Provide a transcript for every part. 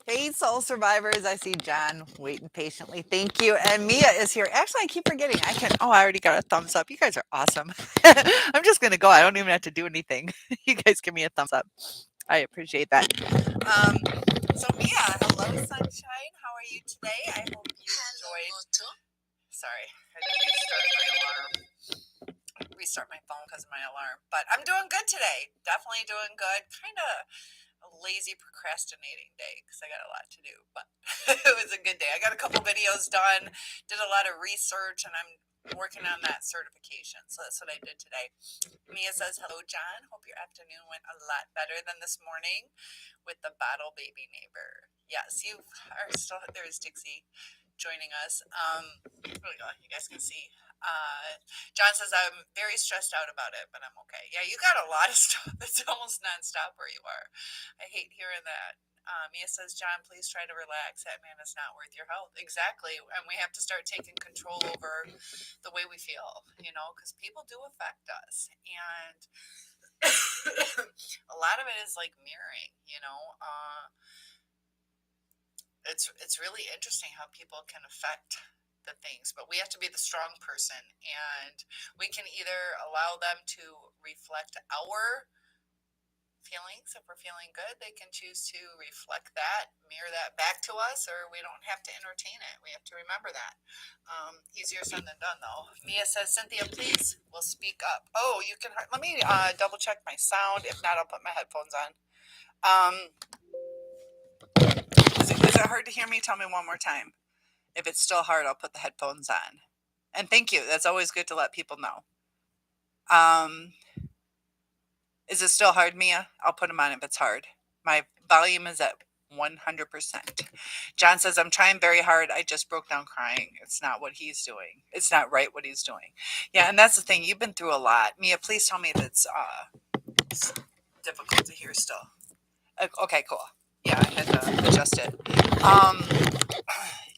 Hey, soul survivors. I see John waiting patiently. Thank you. And Mia is here. Actually, I keep forgetting. I already got a thumbs up. You guys are awesome. I'm just going to go. I don't even have to do anything. You guys give me a thumbs up. I appreciate that. Um, so, Mia, hello, sunshine. How are you today? I hope you enjoyed. Sorry, I had to restart my phone because of my alarm. But I'm doing good today. Definitely doing good. Kind of a lazy procrastinating day because I got a lot to do, but it was a good day. I got a couple videos done, did a lot of research, and I'm working on that certification. So that's what I did today. Mia says, hello, John. Hope your afternoon went a lot better than this morning with the bottle baby neighbor. Yes, you are still, there's Dixie joining us. There we go. You guys can see. John says, I'm very stressed out about it, but I'm okay. Yeah, you got a lot of stuff. It's almost nonstop where you are. I hate hearing that. Mia says, John, please try to relax. That man is not worth your health. Exactly. And we have to start taking control over the way we feel, because people do affect us. And a lot of it is like mirroring. It's really interesting how people can affect the things, but we have to be the strong person, and we can either allow them to reflect our feelings. If we're feeling good, they can choose to reflect that, mirror that back to us, or we don't have to entertain it. We have to remember that. Easier said than done, though. Mia says, Cynthia, please, will speak up. Oh, you can, let me double check my sound. If not, I'll put my headphones on. Is it hard to hear me? Tell me one more time. If it's still hard, I'll put the headphones on. And thank you. That's always good to let people know. Is it still hard, Mia? I'll put them on if it's hard. My volume is at 100%. John says, I'm trying very hard. I just broke down crying. It's not what he's doing. It's not right what he's doing. Yeah, and that's the thing. You've been through a lot. Mia, please tell me if it's difficult to hear still. Okay, cool. Yeah, I had to adjust it.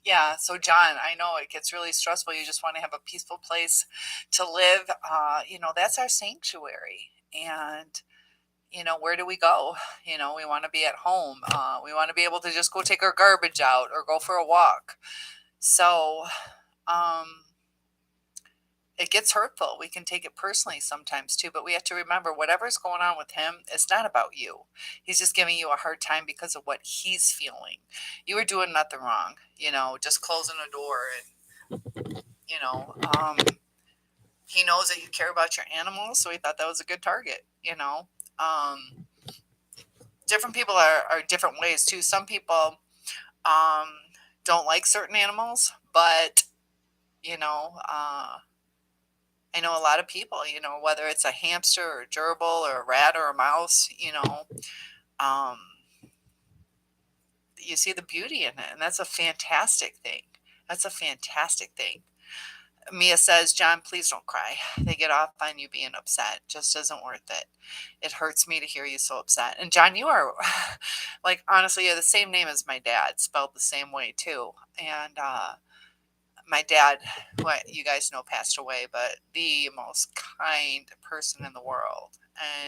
Yeah, so John, I know it gets really stressful. You just want to have a peaceful place to live. That's our sanctuary. And where do we go? We want to be at home. We want to be able to just go take our garbage out or go for a walk. So it gets hurtful. We can take it personally sometimes too, but we have to remember whatever's going on with him, it's not about you. He's just giving you a hard time because of what he's feeling. You were doing nothing wrong, just closing a door and, he knows that you care about your animals, so he thought that was a good target, different people are different ways too. Some people don't like certain animals, but I know a lot of people, whether it's a hamster or a gerbil or a rat or a mouse, um, you see the beauty in it, and that's a fantastic thing. That's a fantastic thing. Mia says, John, please don't cry. They get off on you being upset. Just isn't worth it. It hurts me to hear you so upset. And John, you are, like, honestly, you're the same name as my dad, spelled the same way, too. And my dad, who you guys know passed away, but the most kind person in the world.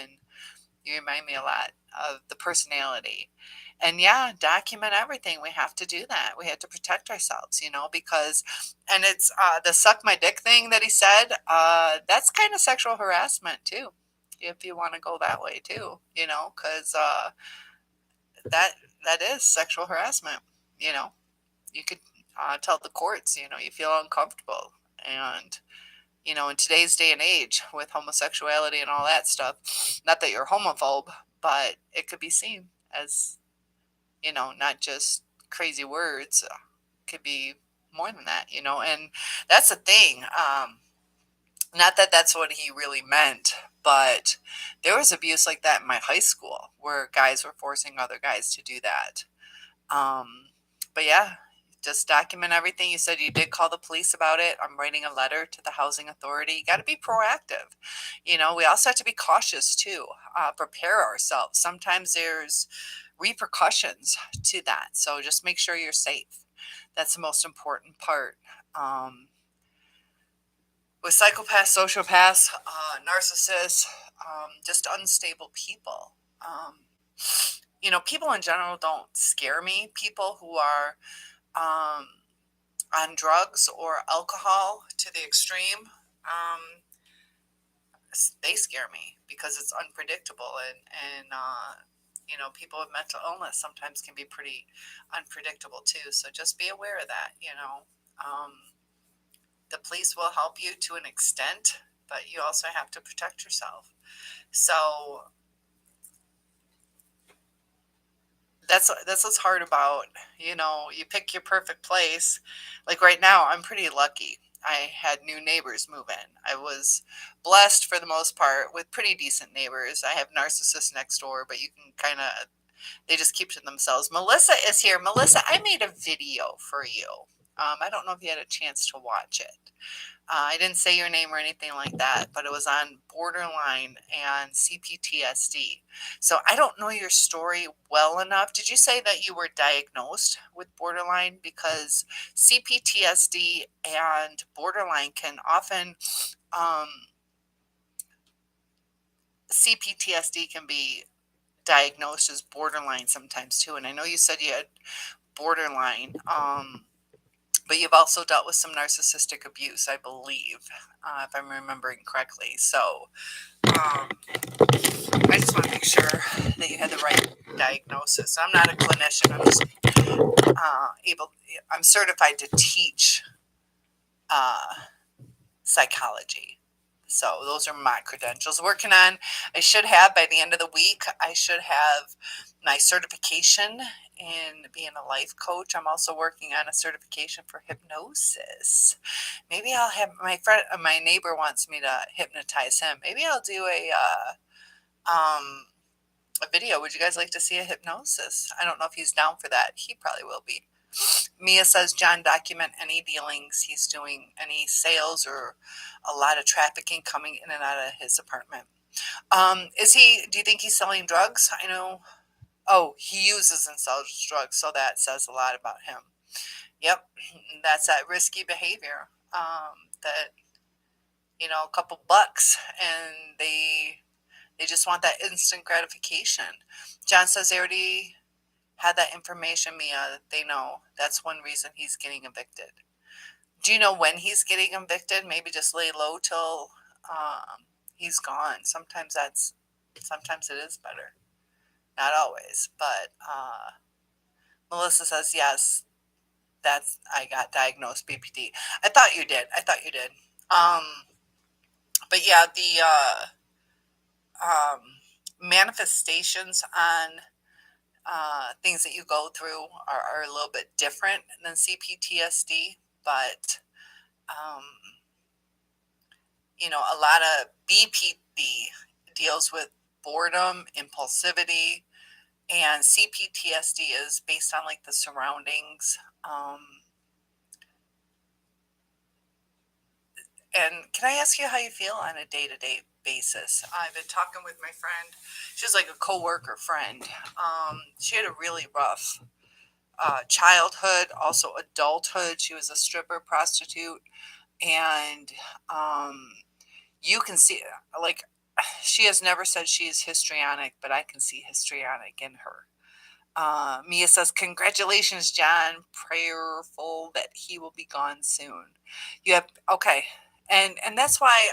And you remind me a lot of the personality. And yeah, document everything. We have to do that. We have to protect ourselves, because, and it's the suck my dick thing that he said, that's kind of sexual harassment too, if you want to go that way too, because that is sexual harassment. You could tell the courts, you feel uncomfortable. And, in today's day and age with homosexuality and all that stuff, not that you're homophobe, but it could be seen as, not just crazy words. Could be more than that, and that's the thing. Not that that's what he really meant, but there was abuse like that in my high school where guys were forcing other guys to do that. But yeah, just document everything. You said you did call the police about it. I'm writing a letter to the housing authority. You got to be proactive. We also have to be cautious too, prepare ourselves. Sometimes there's repercussions to that. So just make sure you're safe. That's the most important part. With psychopaths, sociopaths, narcissists, just unstable people. People in general don't scare me. People who are um, on drugs or alcohol to the extreme, they scare me because it's unpredictable, and people with mental illness sometimes can be pretty unpredictable too. So just be aware of that. The police will help you to an extent, but you also have to protect yourself. So that's what's hard about, you pick your perfect place. Like right now, I'm pretty lucky. I had new neighbors move in. I was blessed for the most part with pretty decent neighbors. I have narcissists next door, but you can kind of, they just keep to themselves. Melissa is here. Melissa, I made a video for you. I don't know if you had a chance to watch it. I didn't say your name or anything like that, but it was on borderline and CPTSD. So I don't know your story well enough. Did you say that you were diagnosed with borderline? Because CPTSD and borderline can often, um, CPTSD can be diagnosed as borderline sometimes too. And I know you said you had borderline. But you've also dealt with some narcissistic abuse, I believe, if I'm remembering correctly. So I just want to make sure that you had the right diagnosis. I'm not a clinician. I'm just I'm certified to teach uh, psychology. So those are my credentials. Working on, I should have by the end of the week, I should have my certification in being a life coach. I'm also working on a certification for hypnosis. Maybe I'll have my neighbor wants me to hypnotize him. Maybe I'll do a video. Would you guys like to see a hypnosis? I don't know if he's down for that. He probably will be. Mia says, John, document any dealings he's doing, any sales or a lot of trafficking coming in and out of his apartment. Do you think he's selling drugs? I know. Oh, he uses and sells drugs. So that says a lot about him. Yep. That's that risky behavior. That, a couple bucks and they just want that instant gratification. John says they already had that information, Mia, that they know. That's one reason he's getting evicted. Do you know when he's getting evicted? Maybe just lay low till he's gone. Sometimes it is better. Not always, but Melissa says yes. I got diagnosed BPD. I thought you did. Um, but yeah, the manifestations on things that you go through are a little bit different than CPTSD, but um, a lot of BPD deals with boredom, impulsivity, and CPTSD is based on like the surroundings. And can I ask you how you feel on a day-to-day basis? I've been talking with my friend. She's like a coworker friend. She had a really rough childhood, also adulthood. She was a stripper, prostitute, and you can see, like, she has never said she is histrionic, but I can see histrionic in her. Mia says, "Congratulations, John. Prayerful that he will be gone soon." You have okay, and that's why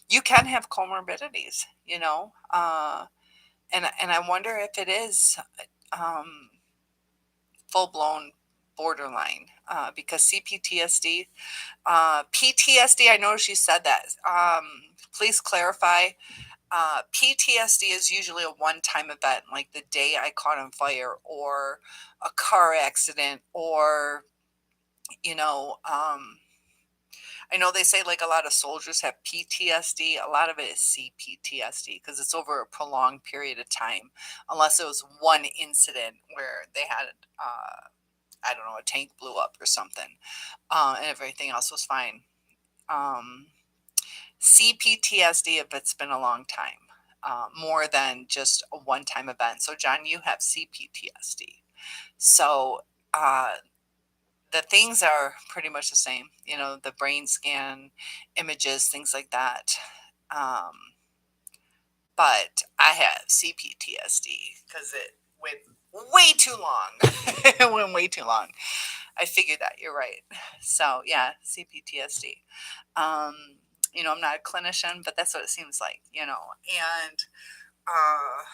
you can have comorbidities, and I wonder if it is um, full blown borderline because CPTSD, PTSD. I noticed you said that. Please clarify. PTSD is usually a one time event, like the day I caught on fire, or a car accident, or, you know, um, I know they say like a lot of soldiers have PTSD. A lot of it is CPTSD because it's over a prolonged period of time, unless it was one incident where they had, I don't know, a tank blew up or something, and everything else was fine. Um, CPTSD if it's been a long time, more than just a one time event. So, John, you have CPTSD. So, the things are pretty much the same, the brain scan, images, things like that. Um, but I have CPTSD because it went way too long. It went way too long. I figured that. You're right. So yeah, CPTSD. Um, I'm not a clinician, but that's what it seems like. And uh,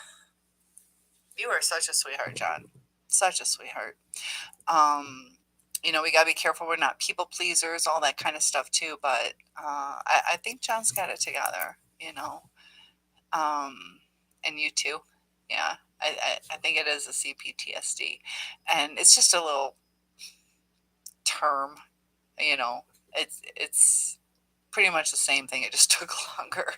you are such a sweetheart, John. Such a sweetheart. Um, we gotta be careful. We're not people pleasers, all that kind of stuff too. But I think John's got it together. Um, and you too. Yeah, I think it is a CPTSD, and it's just a little term. You know, it's pretty much the same thing. It just took longer.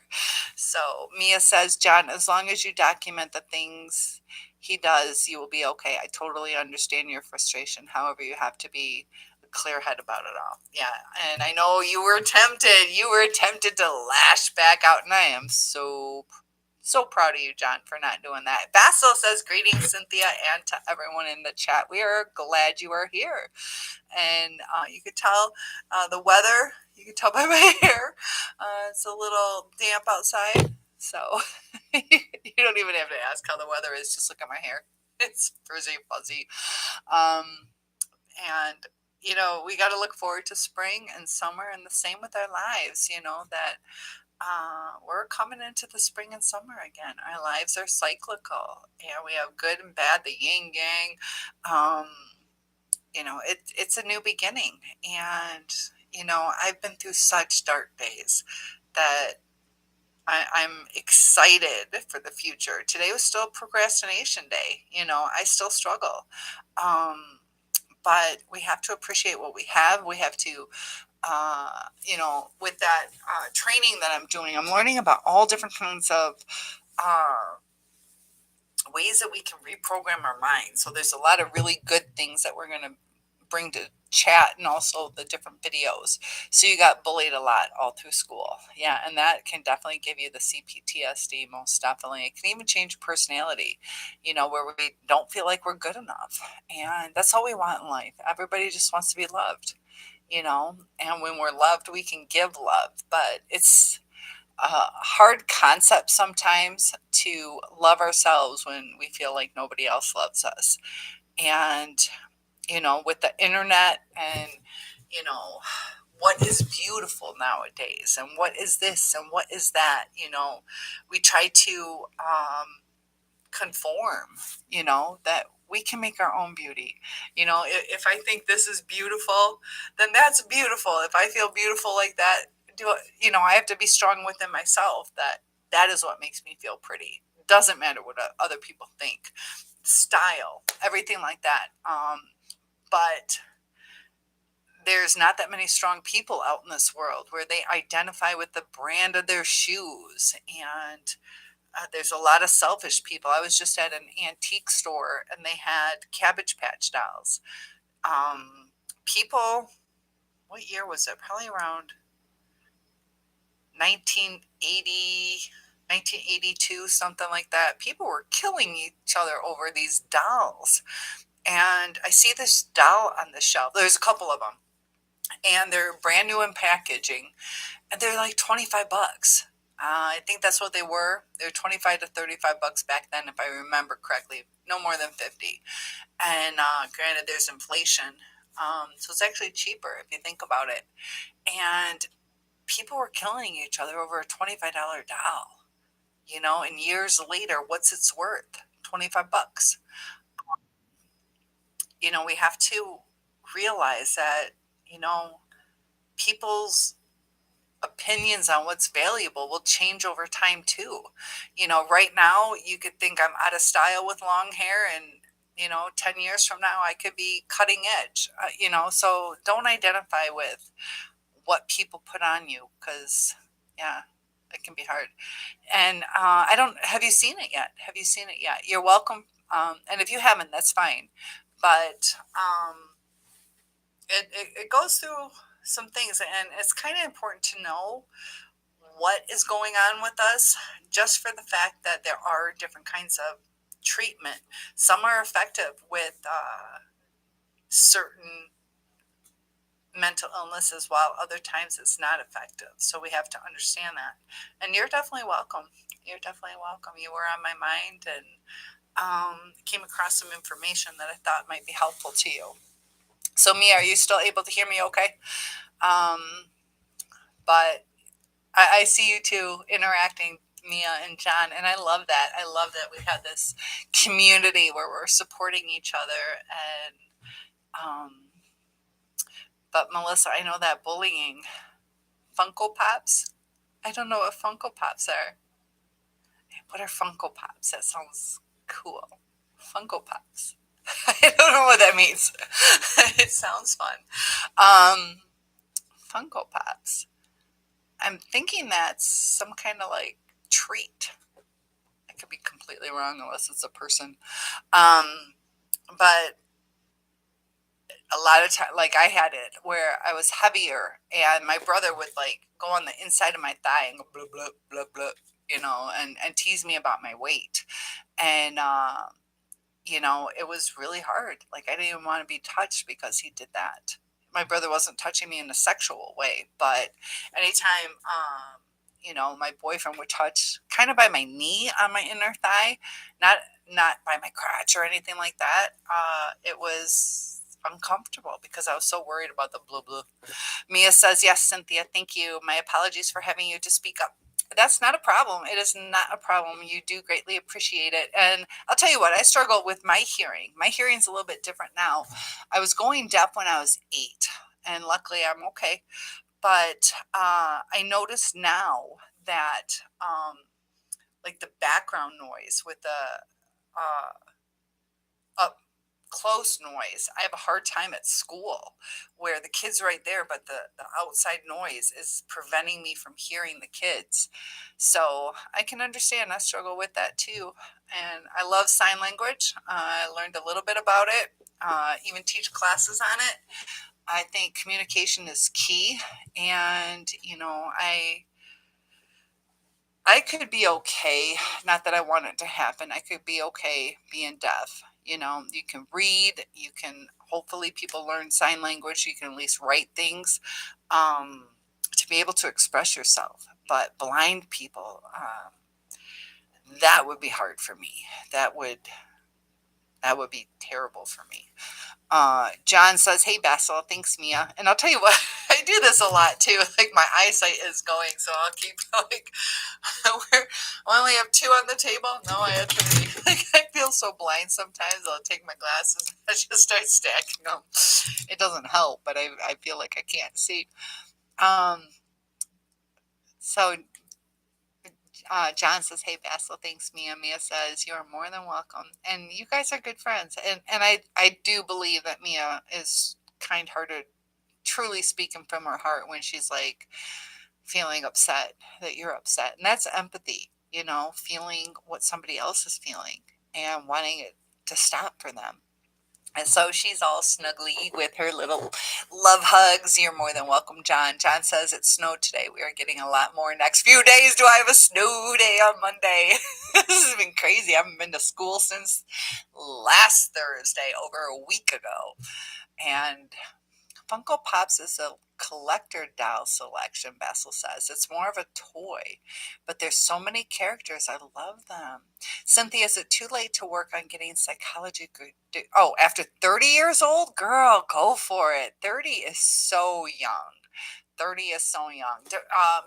So Mia says, John, as long as you document the things he does, you will be okay. I totally understand your frustration. However, you have to be a clear head about it all. Yeah. And I know you were tempted. You were tempted to lash back out. And I am so proud of you, John, for not doing that. Basil says, greetings, Cynthia, and to everyone in the chat. We are glad you are here. And you could tell the weather, you could tell by my hair, it's a little damp outside. So you don't even have to ask how the weather is. Just look at my hair. It's frizzy, fuzzy. And we got to look forward to spring and summer, and the same with our lives, that we're coming into the spring and summer again. Our lives are cyclical, and we have good and bad, the yin yang. It's a new beginning, and I've been through such dark days that I'm excited for the future. Today was still procrastination day. I still struggle, but we have to appreciate what we have. We have to with that training that I'm doing, I'm learning about all different kinds of ways that we can reprogram our mind. So there's a lot of really good things that we're going to bring to chat, and also the different videos. So you got bullied a lot all through school. Yeah, and that can definitely give you the CPTSD, most definitely. It can even change your personality, where we don't feel like we're good enough. And that's all we want in life. Everybody just wants to be loved. And when we're loved, we can give love, but it's a hard concept sometimes to love ourselves when we feel like nobody else loves us. And, with the internet and, what is beautiful nowadays and what is this and what is that, we try to conform, that we can make our own beauty. If I think this is beautiful, then that's beautiful. If I feel beautiful like that, I have to be strong within myself that that is what makes me feel pretty. Doesn't matter what other people think. Style, everything like that. But there's not that many strong people out in this world where they identify with the brand of their shoes, and there's a lot of selfish people. I was just at an antique store and they had Cabbage Patch dolls. People, what year was it? Probably around 1980, 1982, something like that. People were killing each other over these dolls. And I see this doll on the shelf. There's a couple of them. And they're brand new in packaging. And they're like 25 bucks. I think that's what they were. They're 25 to 35 bucks back then, if I remember correctly. No more than 50. And granted, there's inflation. So it's actually cheaper if you think about it. And people were killing each other over a $25 doll. And years later, what's it's worth? 25 bucks. We have to realize that, people's opinions on what's valuable will change over time too. Right now you could think I'm out of style with long hair, and 10 years from now I could be cutting edge. So don't identify with what people put on you, because yeah, it can be hard. And I don't have you seen it yet? Have you seen it yet? You're welcome. And if you haven't, that's fine. But it goes through some things, and it's kind of important to know what is going on with us, just for the fact that there are different kinds of treatment. Some are effective with certain mental illnesses, while other times it's not effective. So we have to understand that. And you're definitely welcome. You're definitely welcome. You were on my mind, and came across some information that I thought might be helpful to you. So, Mia, are you still able to hear me okay? Um, but I see you two interacting, Mia and John, and I love that. I love that we have this community where we're supporting each other. And, but Melissa, I know that bullying, Funko Pops. I don't know what Funko Pops are. What are Funko Pops? That sounds cool. Funko Pops. I don't know what that means. It sounds fun. Um, Funko Pops. I'm thinking that's some kind of like treat. I could be completely wrong unless it's a person. But a lot of time, like I had it where I was heavier, and my brother would like go on the inside of my thigh and go blah blah blah blah, and tease me about my weight, and it was really hard. Like I didn't even want to be touched because he did that. My brother wasn't touching me in a sexual way, but anytime my boyfriend would touch kind of by my knee on my inner thigh, not by my crotch or anything like that, it was uncomfortable because I was so worried about the blah blah. Mia says, yes, Cynthia, thank you. My apologies for having you to speak up. That's not a problem. It is not a problem. You do greatly appreciate it. And I'll tell you what, I struggle with my hearing. My hearing's a little bit different now. I was going deaf when I was 8, and luckily I'm okay. But I notice now that like the background noise with the up close noise, I have a hard time at school where the kids are right there, but the outside noise is preventing me from hearing the kids. So I can understand. I struggle with that too. And I love sign language. I learned a little bit about it, even teach classes on it. I think communication is key. And, I could be okay. Not that I want it to happen. I could be okay being deaf. You can read. You can, hopefully, people learn sign language. You can at least write things to be able to express yourself. But blind people, that would be hard for me. That would be terrible for me. John says, hey, Basil, thanks, Mia. And I'll tell you what, I do this a lot too. Like my eyesight is going, so I'll keep like, I only have 2 on the table. No, I had 3. Like I feel so blind sometimes. I'll take my glasses and I just start stacking them. It doesn't help, but I feel like I can't see. So John says, hey, Basil, thanks, Mia. Mia says, you're more than welcome. And you guys are good friends. And I do believe that Mia is kind-hearted, truly speaking from her heart when she's like feeling upset that you're upset. And that's empathy, feeling what somebody else is feeling and wanting it to stop for them. And so she's all snuggly with her little love hugs. You're more than welcome, John. John says it snowed today. We are getting a lot more next few days. Do I have a snow day on Monday? This has been crazy. I haven't been to school since last Thursday, over a week ago. And Funko Pops is a collector doll selection, Basil says. It's more of a toy, but there's so many characters. I love them. Cynthia, is it too late to work on getting psychology? Oh, after 30 years old? Girl, go for it. 30 is so young. 30 is so young.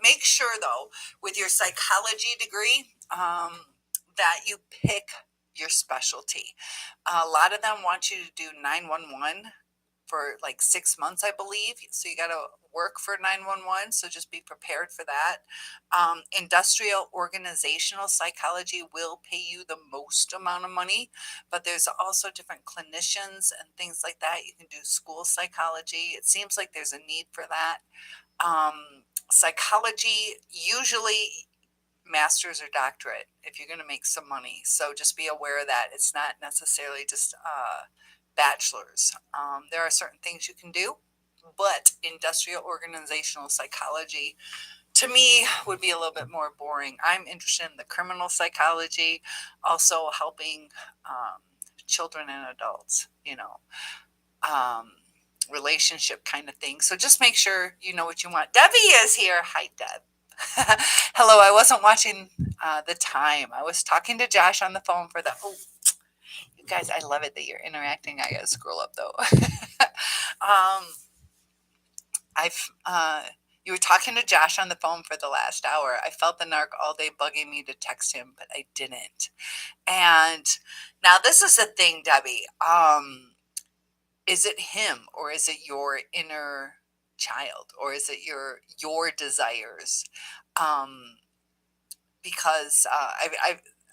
Make sure, though, with your psychology degree, that you pick your specialty. A lot of them want you to do 911 for like 6 months, I believe. So you got to work for 911. So just be prepared for that. Industrial organizational psychology will pay you the most amount of money, but there's also different clinicians and things like that. You can do school psychology. It seems like there's a need for that. Psychology, usually master's or doctorate if you're going to make some money. So just be aware of that. It's not necessarily just bachelor's. There are certain things you can do, but industrial organizational psychology to me would be a little bit more boring. I'm interested in the criminal psychology, also helping children and adults, relationship kind of thing. So just make sure you know what you want. Debbie is here. Hi, Deb. Hello, I wasn't watching the time. I was talking to Josh on the phone for the, oh, you guys, I love it that you're interacting. I gotta scroll up though. um, I've, you were talking to Josh on the phone for the last hour. I felt the narc all day bugging me to text him, but I didn't. And now this is the thing, Debbie. Is it him or is it your inner child or is it your desires? Um, because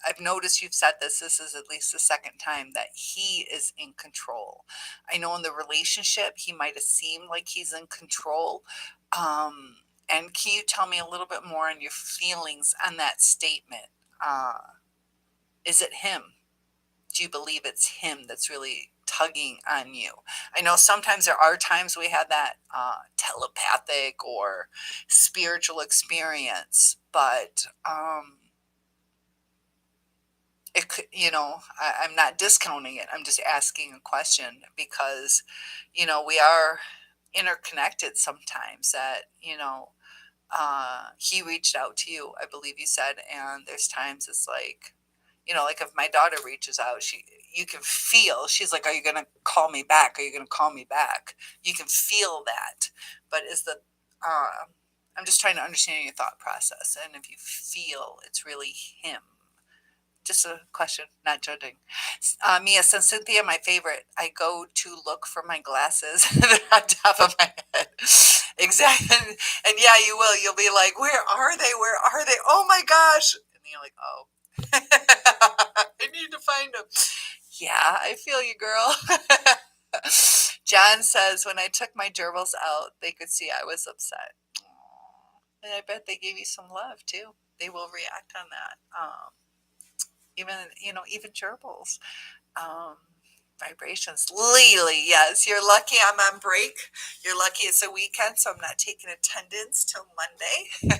I've noticed you've said this. This is at least the second time that he is in control. I know in the relationship he might have seemed like he's in control. Um, and can you tell me a little bit more on your feelings on that statement? Uh, is it him? Do you believe it's him that's really tugging on you? I know sometimes there are times we have that telepathic or spiritual experience, but it could, I'm not discounting it. I'm just asking a question because, we are interconnected sometimes that, he reached out to you, I believe you said, and there's times it's like, like if my daughter reaches out, you can feel, she's like, are you going to call me back? Are you going to call me back? You can feel that. But I'm just trying to understand your thought process. And if you feel it's really him, just a question, not judging. Mia says, Cynthia, my favorite. I go to look for my glasses. They're on top of my head. Exactly. And yeah, you will. You'll be like, where are they? Where are they? Oh my gosh. And you're like, oh. I need to find them. Yeah, I feel you, girl. John says, when I took my gerbils out, they could see I was upset. Aw. And I bet they gave you some love too. They will react on that. Even gerbils. Um, Vibrations. Lily, yes, you're lucky I'm on break. You're lucky it's a weekend, so I'm not taking attendance till Monday.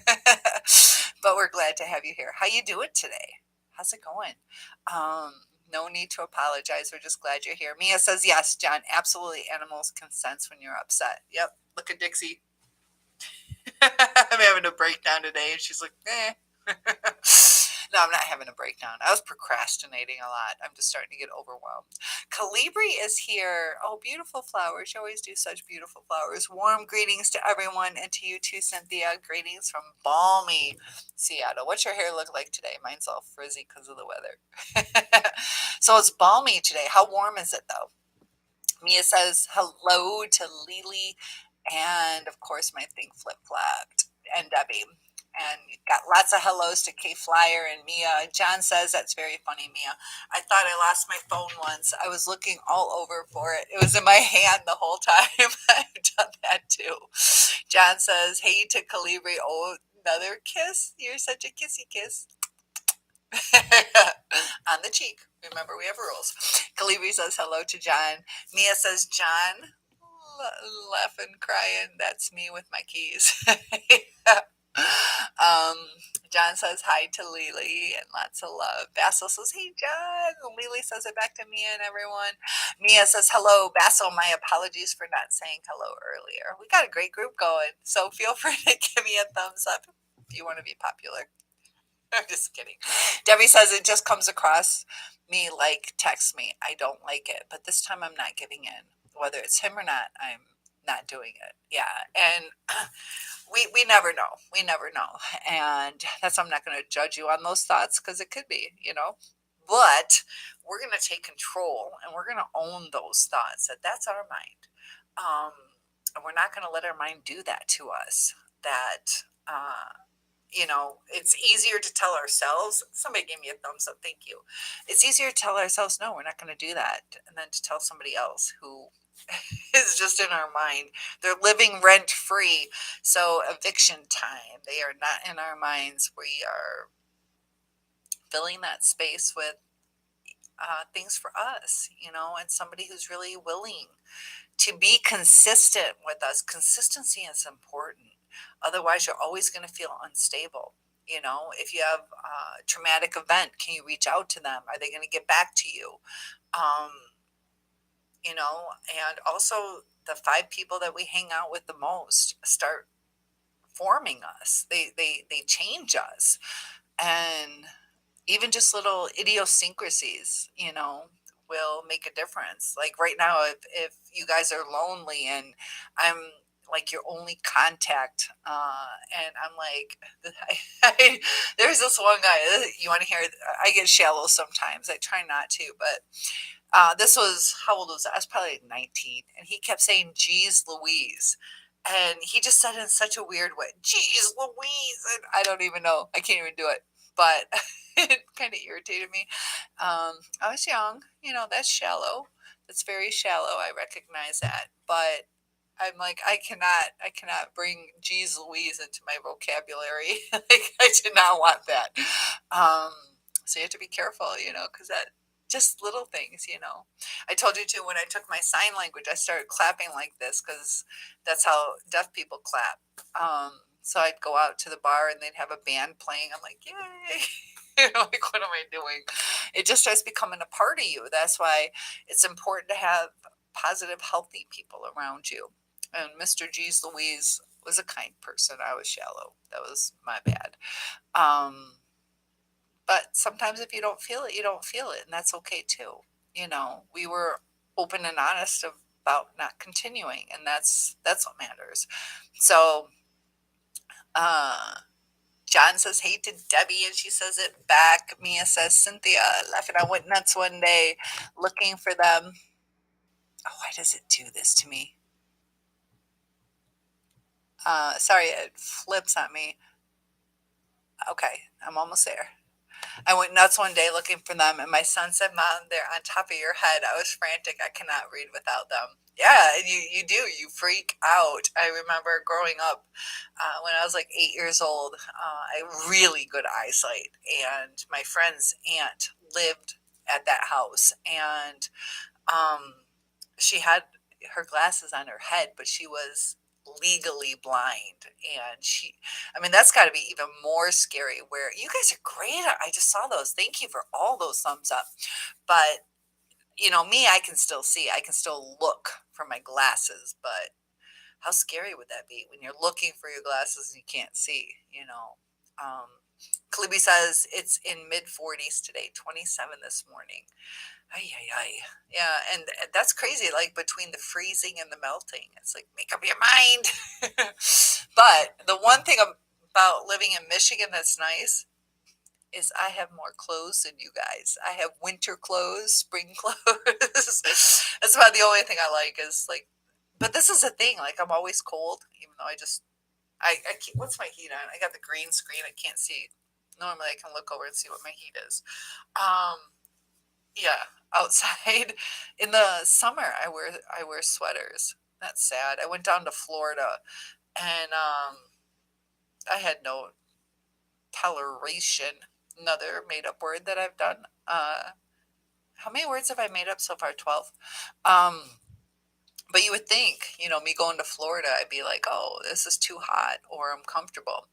But we're glad to have you here. How you doing today? How's it going? No need to apologize. We're just glad you're here. Mia says, yes, John, absolutely. Animals can sense when you're upset. Yep. Look at Dixie. I'm having a breakdown today, and she's like, eh. No, I'm not having a breakdown. I was procrastinating a lot. I'm just starting to get overwhelmed. Calibri is here. Oh, beautiful flowers. You always do such beautiful flowers. Warm greetings to everyone and to you too, Cynthia. Greetings from balmy Seattle. What's your hair look like today? Mine's all frizzy because of the weather. So it's balmy today. How warm is it though? Mia says hello to Lily, and of course my thing flip flopped, and Debbie. And got lots of hellos to K Flyer and Mia. John says that's very funny, Mia. I thought I lost my phone once. I was looking all over for it. It was in my hand the whole time. I've done that too. John says, hey to Calibri. Oh, another kiss. You're such a kissy kiss. On the cheek. Remember, we have rules. Calibri says hello to John. Mia says, John, laughing, crying. That's me with my keys. John says hi to Lily and lots of love. Basil says, hey, John. Lily says it back to Mia and everyone. Mia says, hello, Basil. My apologies for not saying hello earlier. We got a great group going, so feel free to give me a thumbs up if you want to be popular. I'm just kidding. Debbie says it just comes across me like text me. I don't like it, but this time I'm not giving in. Whether it's him or not, I'm not doing it. Yeah, and we never know. We never know, and that's why I'm not going to judge you on those thoughts because it could be, But we're going to take control and we're going to own those thoughts. That's our mind, and we're not going to let our mind do that to us. That. It's easier to tell ourselves. Somebody gave me a thumbs up. Thank you. It's easier to tell ourselves, no, we're not going to do that. And then to tell somebody else who is just in our mind. They're living rent free. So eviction time. They are not in our minds. We are filling that space with things for us, and somebody who's really willing to be consistent with us. Consistency is important. Otherwise, you're always going to feel unstable. If you have a traumatic event, can you reach out to them? Are they going to get back to you? Um, and also the 5 people that we hang out with the most start forming us. They change us. And even just little idiosyncrasies, will make a difference. Like right now, if you guys are lonely and I'm like your only contact, and I'm like, there's this one guy, you want to hear, I get shallow sometimes. I try not to, but this was, how old was I? I was probably like 19. And he kept saying, geez, Louise. And he just said it in such a weird way, geez, Louise. And I don't even know. I can't even do it. But it kind of irritated me. I was young. That's shallow. That's very shallow. I recognize that. But I'm like, I cannot bring geez Louise into my vocabulary. Like, I did not want that. Um, so you have to be careful, because that just little things. I told you too, when I took my sign language, I started clapping like this because that's how deaf people clap. So I'd go out to the bar and they'd have a band playing. I'm like, yay. Like, what am I doing? It just starts becoming a part of you. That's why it's important to have positive, healthy people around you. And Mr. G's Louise was a kind person. I was shallow. That was my bad. Um, but sometimes if you don't feel it, you don't feel it, and that's okay too. We were open and honest about not continuing, and that's what matters. So, uh, John says, hey to Debbie, and she says it back. Mia says, Cynthia, laughing, I went nuts one day looking for them. Oh, why does it do this to me? Sorry, it flips on me. Okay, I'm almost there. I went nuts one day looking for them, and my son said, Mom, they're on top of your head. I was frantic. I cannot read without them. Yeah, and you do. You freak out. I remember growing up when I was like 8 years old, I had really good eyesight, and my friend's aunt lived at that house, and she had her glasses on her head, but she was legally blind. And I mean, that's got to be even more scary. Where you guys are great. I just saw those. Thank you for all those thumbs up. But, me, I can still see, I can still look for my glasses. But how scary would that be when you're looking for your glasses and you can't see? Clibby says it's in mid 40s today, 27 this morning. Ay, ay, ay. Yeah, and that's crazy. Like between the freezing and the melting, it's like make up your mind. But the one thing about living in Michigan that's nice is I have more clothes than you guys. I have winter clothes, spring clothes. That's about the only thing I like is like. But this is the thing. Like I'm always cold, even though I can't, what's my heat on? I got the green screen. I can't see. Normally I can look over and see what my heat is. Um, yeah, outside in the summer I wear sweaters. That's sad. I went down to Florida and I had no toleration. Another made up word that I've done. How many words have I made up so far? 12. Um, but you would think, me going to Florida, I'd be like, oh, this is too hot or I'm comfortable.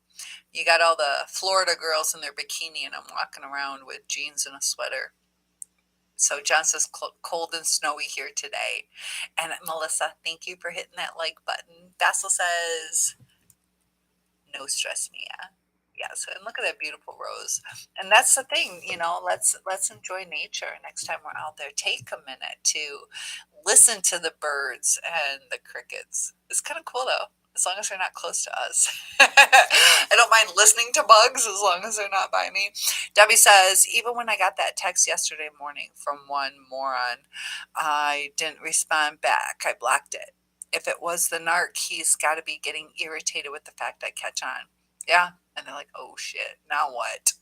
You got all the Florida girls in their bikini and I'm walking around with jeans and a sweater. So John says cold and snowy here today. And Melissa, thank you for hitting that like button. Basil says, no stress, Mia. Yes, and look at that beautiful rose. And that's the thing, let's enjoy nature. Next time we're out there, take a minute to listen to the birds and the crickets. It's kind of cool though, as long as they're not close to us. I don't mind listening to bugs as long as they're not by me. Debbie says, even when I got that text yesterday morning from one moron, I didn't respond back. I blocked it. If it was the narc, he's got to be getting irritated with the fact I catch on. Yeah. And they're like, oh shit, now what?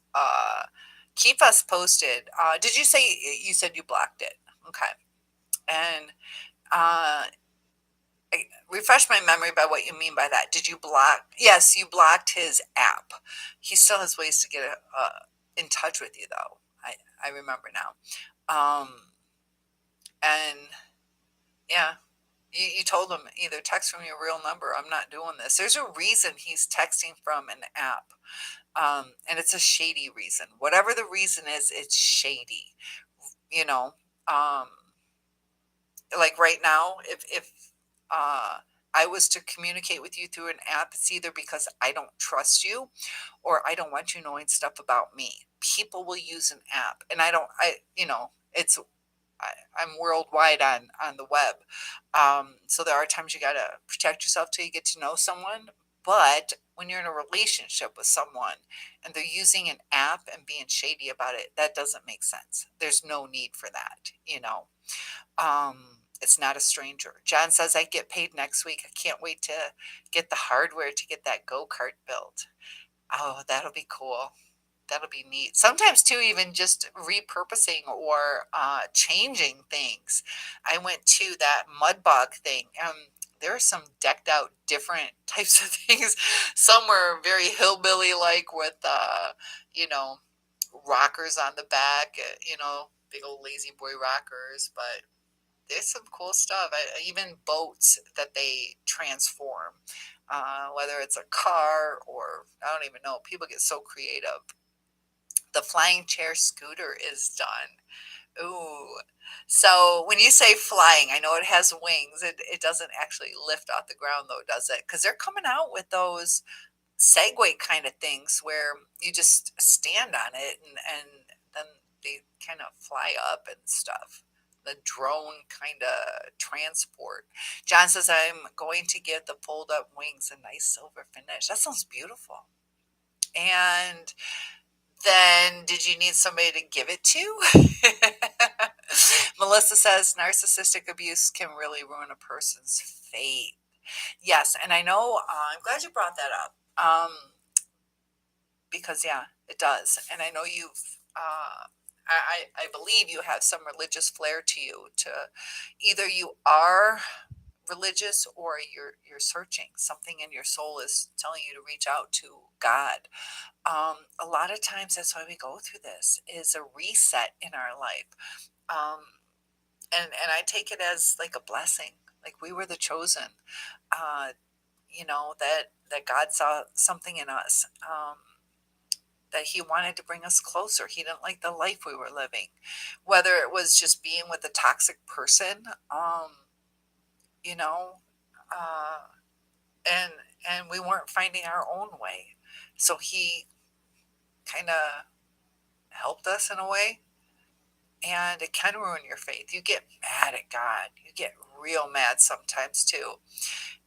Keep us posted. Did you say you said you blocked it? Okay. And refresh my memory by what you mean by that. Did you block? Yes, you blocked his app. He still has ways to get in touch with you, though. I remember now. And yeah, you told him either text from your real number. I'm not doing this. There's a reason he's texting from an app. And it's a shady reason. Whatever the reason is, it's shady. You know, um, like right now, if I was to communicate with you through an app, it's either because I don't trust you or I don't want you knowing stuff about me. People will use an app, and I don't, I, you know, it's, I'm worldwide on the web. So there are times you got to protect yourself till you get to know someone. But when you're in a relationship with someone and they're using an app and being shady about it, that doesn't make sense. There's no need for that, you know. It's not a stranger. John says I get paid next week. I can't wait to get the hardware to get that go-kart built. Oh, that'll be cool. That'll be neat. Sometimes too, even just repurposing or changing things. I went to that mud bog thing. There are some decked out different types of things. Some were very hillbilly like with, you know, rockers on the back. You know, big old lazy boy rockers. But there's some cool stuff. Even boats that they transform. Whether it's a car or I don't even know. People get so creative. The flying chair scooter is done. Ooh. So when you say flying, I know it has wings. It doesn't actually lift off the ground though, does it? Because they're coming out with those Segway kind of things where you just stand on it and then they kind of fly up and stuff. The drone kind of transport. John says, I'm going to give the fold up wings a nice silver finish. That sounds beautiful. And then did you need somebody to give it to? Melissa says narcissistic abuse can really ruin a person's faith. Yes, and I know, I'm glad you brought that up. Because, yeah, it does. And I know I believe you have some religious flair to you. To either you are religious or you're searching. Something in your soul is telling you to reach out to God. A lot of times that's why we go through this is a reset in our life. Um, and I take it as like a blessing, like we were the chosen. Uh, you know that God saw something in us, that He wanted to bring us closer. He didn't like the life we were living, whether it was just being with a toxic person, you know, uh, and we weren't finding our own way. So He kind of helped us in a way, and it can ruin your faith. You get mad at God. You get real mad sometimes too.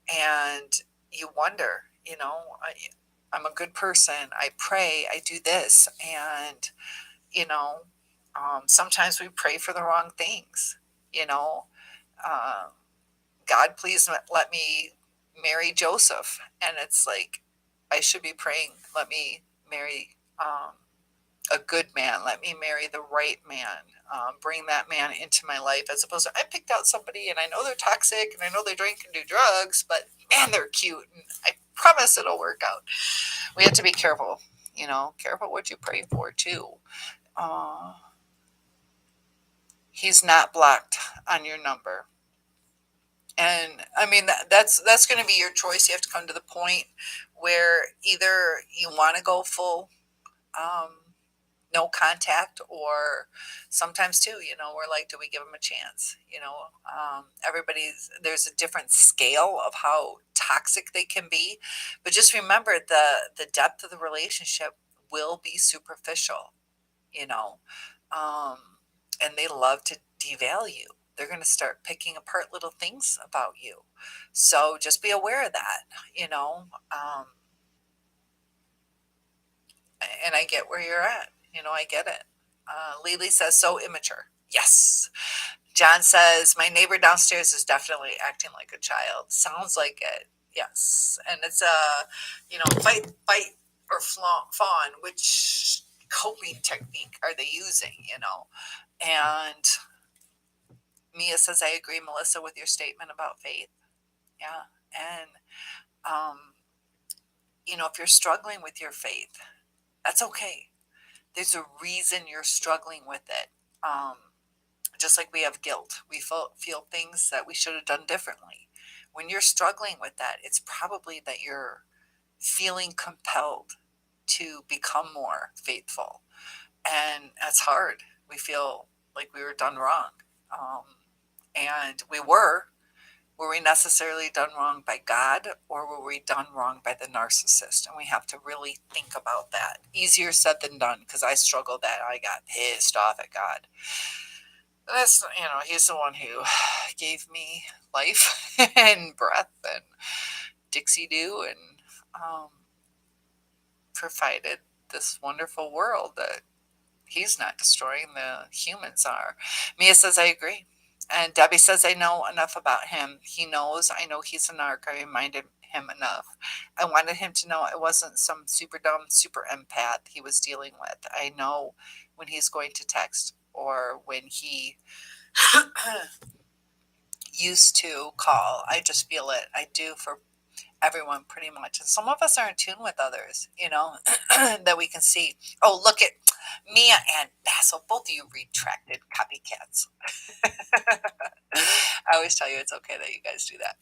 And you wonder, you know, I'm a good person. I pray. I do this. And, you know, sometimes we pray for the wrong things, you know. Uh, God, please let me marry Joseph. And it's like, I should be praying, let me marry a good man. Let me marry the right man. Bring that man into my life, as opposed to I picked out somebody and I know they're toxic and I know they drink and do drugs, but man, they're cute and I promise it'll work out. We have to be careful, you know, careful what you pray for too. Uh, he's not blocked on your number. And I mean that's going to be your choice. You have to come to the point where either you want to go full um, no contact, or sometimes too, you know, we're like, do we give them a chance? You know, everybody's, there's a different scale of how toxic they can be, but just remember the depth of the relationship will be superficial, you know. um, and they love to devalue. They're going to start picking apart little things about you, so just be aware of that, you know. And I get where you're at. You know, I get it. Lily says, so immature. Yes. John says, my neighbor downstairs is definitely acting like a child. Sounds like it. Yes. And it's a, you know, fight or fawn. Which coping technique are they using, you know? And Mia says, I agree, Melissa, with your statement about faith. Yeah. And, um, you know, if you're struggling with your faith, that's okay. There's a reason you're struggling with it. Um, just like we have guilt, we feel things that we should have done differently. When you're struggling with that, it's probably that you're feeling compelled to become more faithful. And that's hard. We feel like we were done wrong. Um, and we were. Were we necessarily done wrong by God, or were we done wrong by the narcissist? And we have to really think about that. Easier said than done, because I struggled that. I got pissed off at God. That's, he's the one who gave me life and breath and Dixie Doo and um, provided this wonderful world that he's not destroying, the humans are. Mia says, I agree. And Debbie says, I know enough about him. He knows. I know he's a narc. I reminded him enough. I wanted him to know it wasn't some super dumb, super empath he was dealing with. I know when he's going to text or when he used to call. I just feel it. I do for everyone pretty much. And some of us are in tune with others, that we can see. Oh, look at Mia and Basil, both of you retracted copycats. I always tell you it's okay that you guys do that.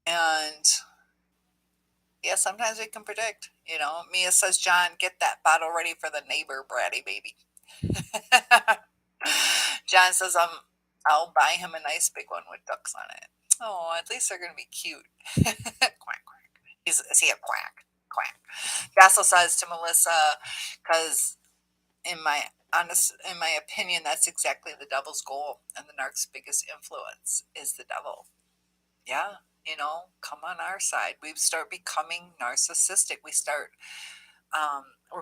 And yeah, sometimes we can predict, Mia says, John, get that bottle ready for the neighbor, bratty baby. John says, I'll buy him a nice big one with ducks on it. Oh, at least they're going to be cute. Quack, quack. Is he a quack? Quack. Basil says to Melissa, because in my opinion, that's exactly the devil's goal, and the narc's biggest influence is the devil. Yeah, come on our side. We start becoming narcissistic. We're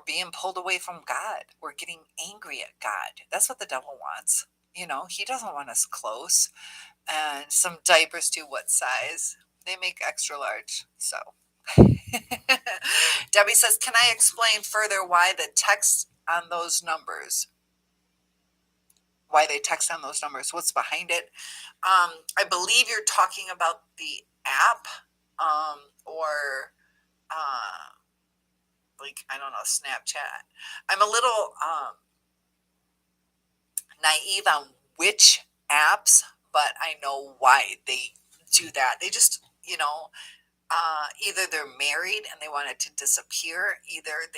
being pulled away from God. We're getting angry at God. That's what the devil wants. He doesn't want us close. And some diapers too. What size? They make extra large. So Debbie says, can I explain further why the text on those numbers? Why they text on those numbers? What's behind it? I believe you're talking about the app, or like, I don't know, Snapchat. I'm a little naive on which apps, but I know why they do that. They just, either they're married and they want it to disappear. Either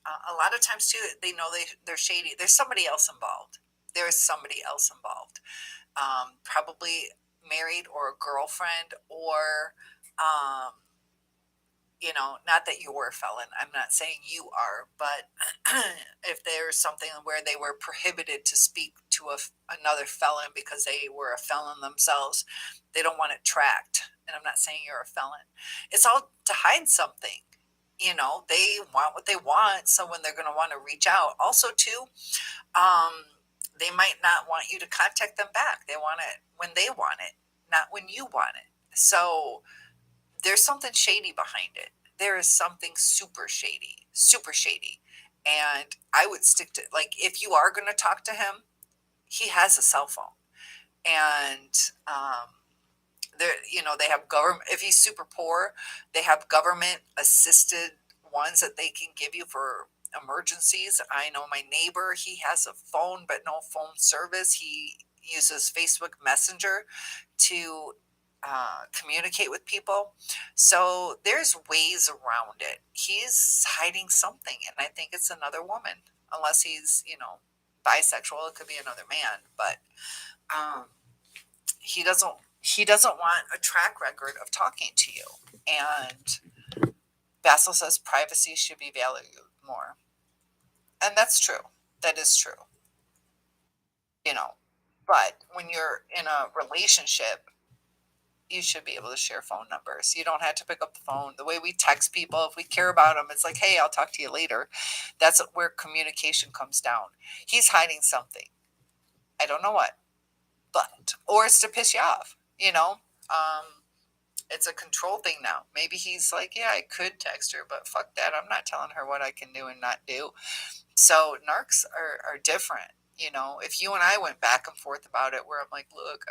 a lot of times too, they know they're shady. There's somebody else involved. There is somebody else involved. Probably married or a girlfriend, or not that you're a felon. I'm not saying you are, but if there's something where they were prohibited to speak to another felon because they were a felon themselves, they don't want it tracked. And I'm not saying you're a felon. It's all to hide something. They want what they want. So when they're going to want to reach out, also too, they might not want you to contact them back. They want it when they want it, not when you want it. So there's something shady behind it. There is something super shady, super shady. And I would stick to, like, if you are going to talk to him, he has a cell phone. And they have government. If he's super poor, they have government assisted ones that they can give you for emergencies. I know my neighbor, he has a phone, but no phone service. He uses Facebook Messenger to communicate with people. So there's ways around it. He's hiding something, and I think it's another woman, unless he's, bisexual. It could be another man, but he doesn't want a track record of talking to you. And Basil says privacy should be valued more. And that's true. That is true. But when you're in a relationship, you should be able to share phone numbers. You don't have to pick up the phone. The way we text people, if we care about them, it's like, hey, I'll talk to you later. That's where communication comes down. He's hiding something. I don't know what, or it's to piss you off, it's a control thing now. Maybe he's like, yeah, I could text her, but fuck that. I'm not telling her what I can do and not do. So narcs are different. If you and I went back and forth about it, where I'm like, look,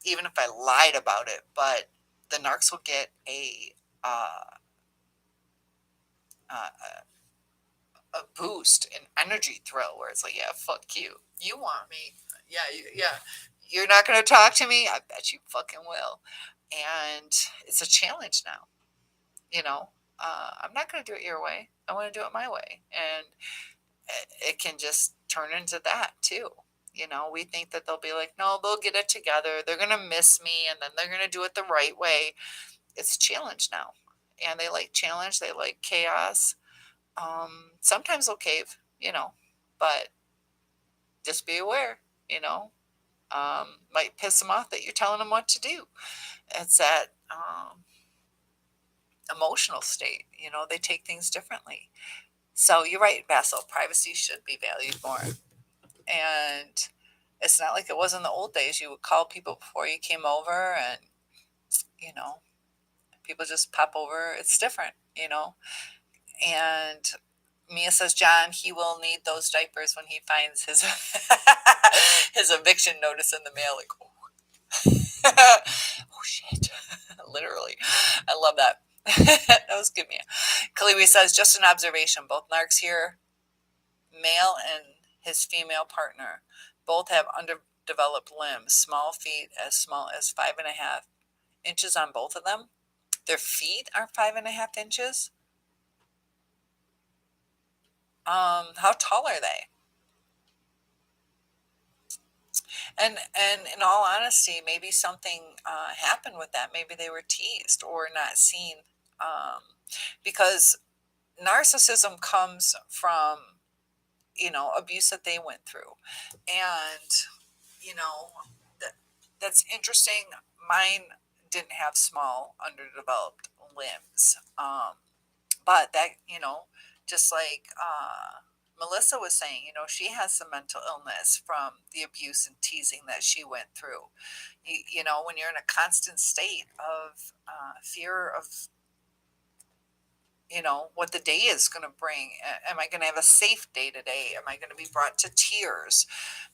even if I lied about it, but the narcs will get a boost, an energy thrill, where it's like, yeah, fuck you. You want me? Yeah. You're not going to talk to me? I bet you fucking will. And it's a challenge now. I'm not going to do it your way. I want to do it my way. And it can just turn into that too. We think that they'll be like, no, they'll get it together. They're going to miss me and then they're going to do it the right way. It's a challenge now. And they like challenge, they like chaos. Sometimes they'll cave, but just be aware, you know. Might piss them off that you're telling them what to do. It's that emotional state, they take things differently. So you're right, Basil, privacy should be valued more. And it's not like it was in the old days. You would call people before you came over and, you know, people just pop over. It's different, And Mia says, John, he will need those diapers when he finds his his eviction notice in the mail. Like, oh shit. Literally. I love that. That was good, Mia. Kaliwi says, just an observation. Both narcs here, male and his female partner, both have underdeveloped limbs, small feet as small as 5.5 inches on both of them. Their feet are 5.5 inches. How tall are they? And in all honesty, maybe something happened with that. Maybe they were teased or not seen, because narcissism comes from abuse that they went through, and that's interesting. Mine didn't have small underdeveloped limbs, but that just like Melissa was saying, she has some mental illness from the abuse and teasing that she went through. When you're in a constant state of fear of, what the day is going to bring. Am I going to have a safe day today? Am I going to be brought to tears?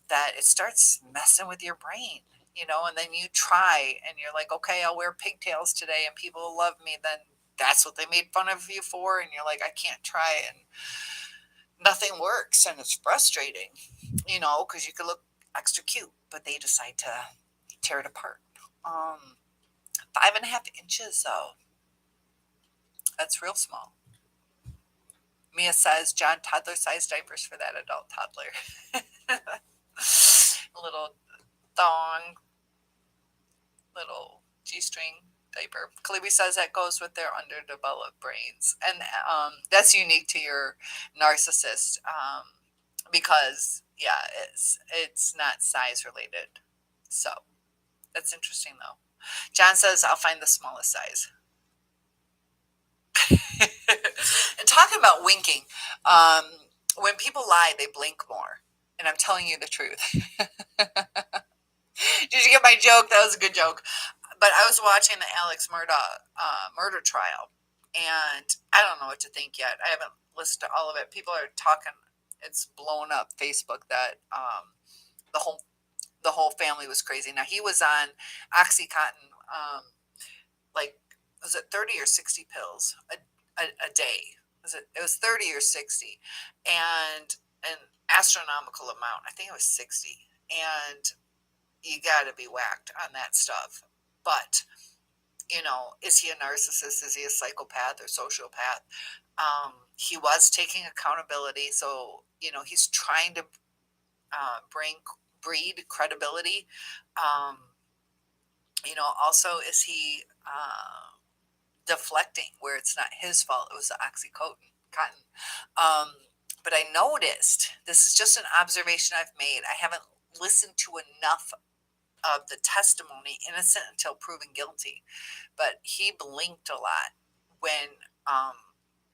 That it starts messing with your brain, and then you try and you're like, okay, I'll wear pigtails today and people will love me. Then that's what they made fun of you for. And you're like, I can't try. And nothing works, and it's frustrating, because you could look extra cute, but they decide to tear it apart. 5.5 inches, though. That's real small. Mia says, John, toddler-sized diapers for that adult toddler. A little thong, little G-string diaper. Kalibi says that goes with their underdeveloped brains. And that's unique to your narcissist, because, yeah, it's not size related. So that's interesting, though. John says, I'll find the smallest size. And talking about winking, when people lie, they blink more. And I'm telling you the truth. Did you get my joke? That was a good joke. But I was watching the Alex murder trial, and I don't know what to think yet. I haven't listened to all of it. People are talking. It's blown up Facebook that the whole family was crazy. Now he was on OxyContin, like, was it 30 or 60 pills a day? It was 30 or 60, and an astronomical amount. I think it was 60, and you got to be whacked on that stuff. But is he a narcissist? Is he a psychopath or sociopath? He was taking accountability, so he's trying to breed credibility. Also, is he deflecting where it's not his fault? It was the oxycontin. But I noticed, this is just an observation I've made. I haven't listened to enough of the testimony, innocent until proven guilty, but he blinked a lot when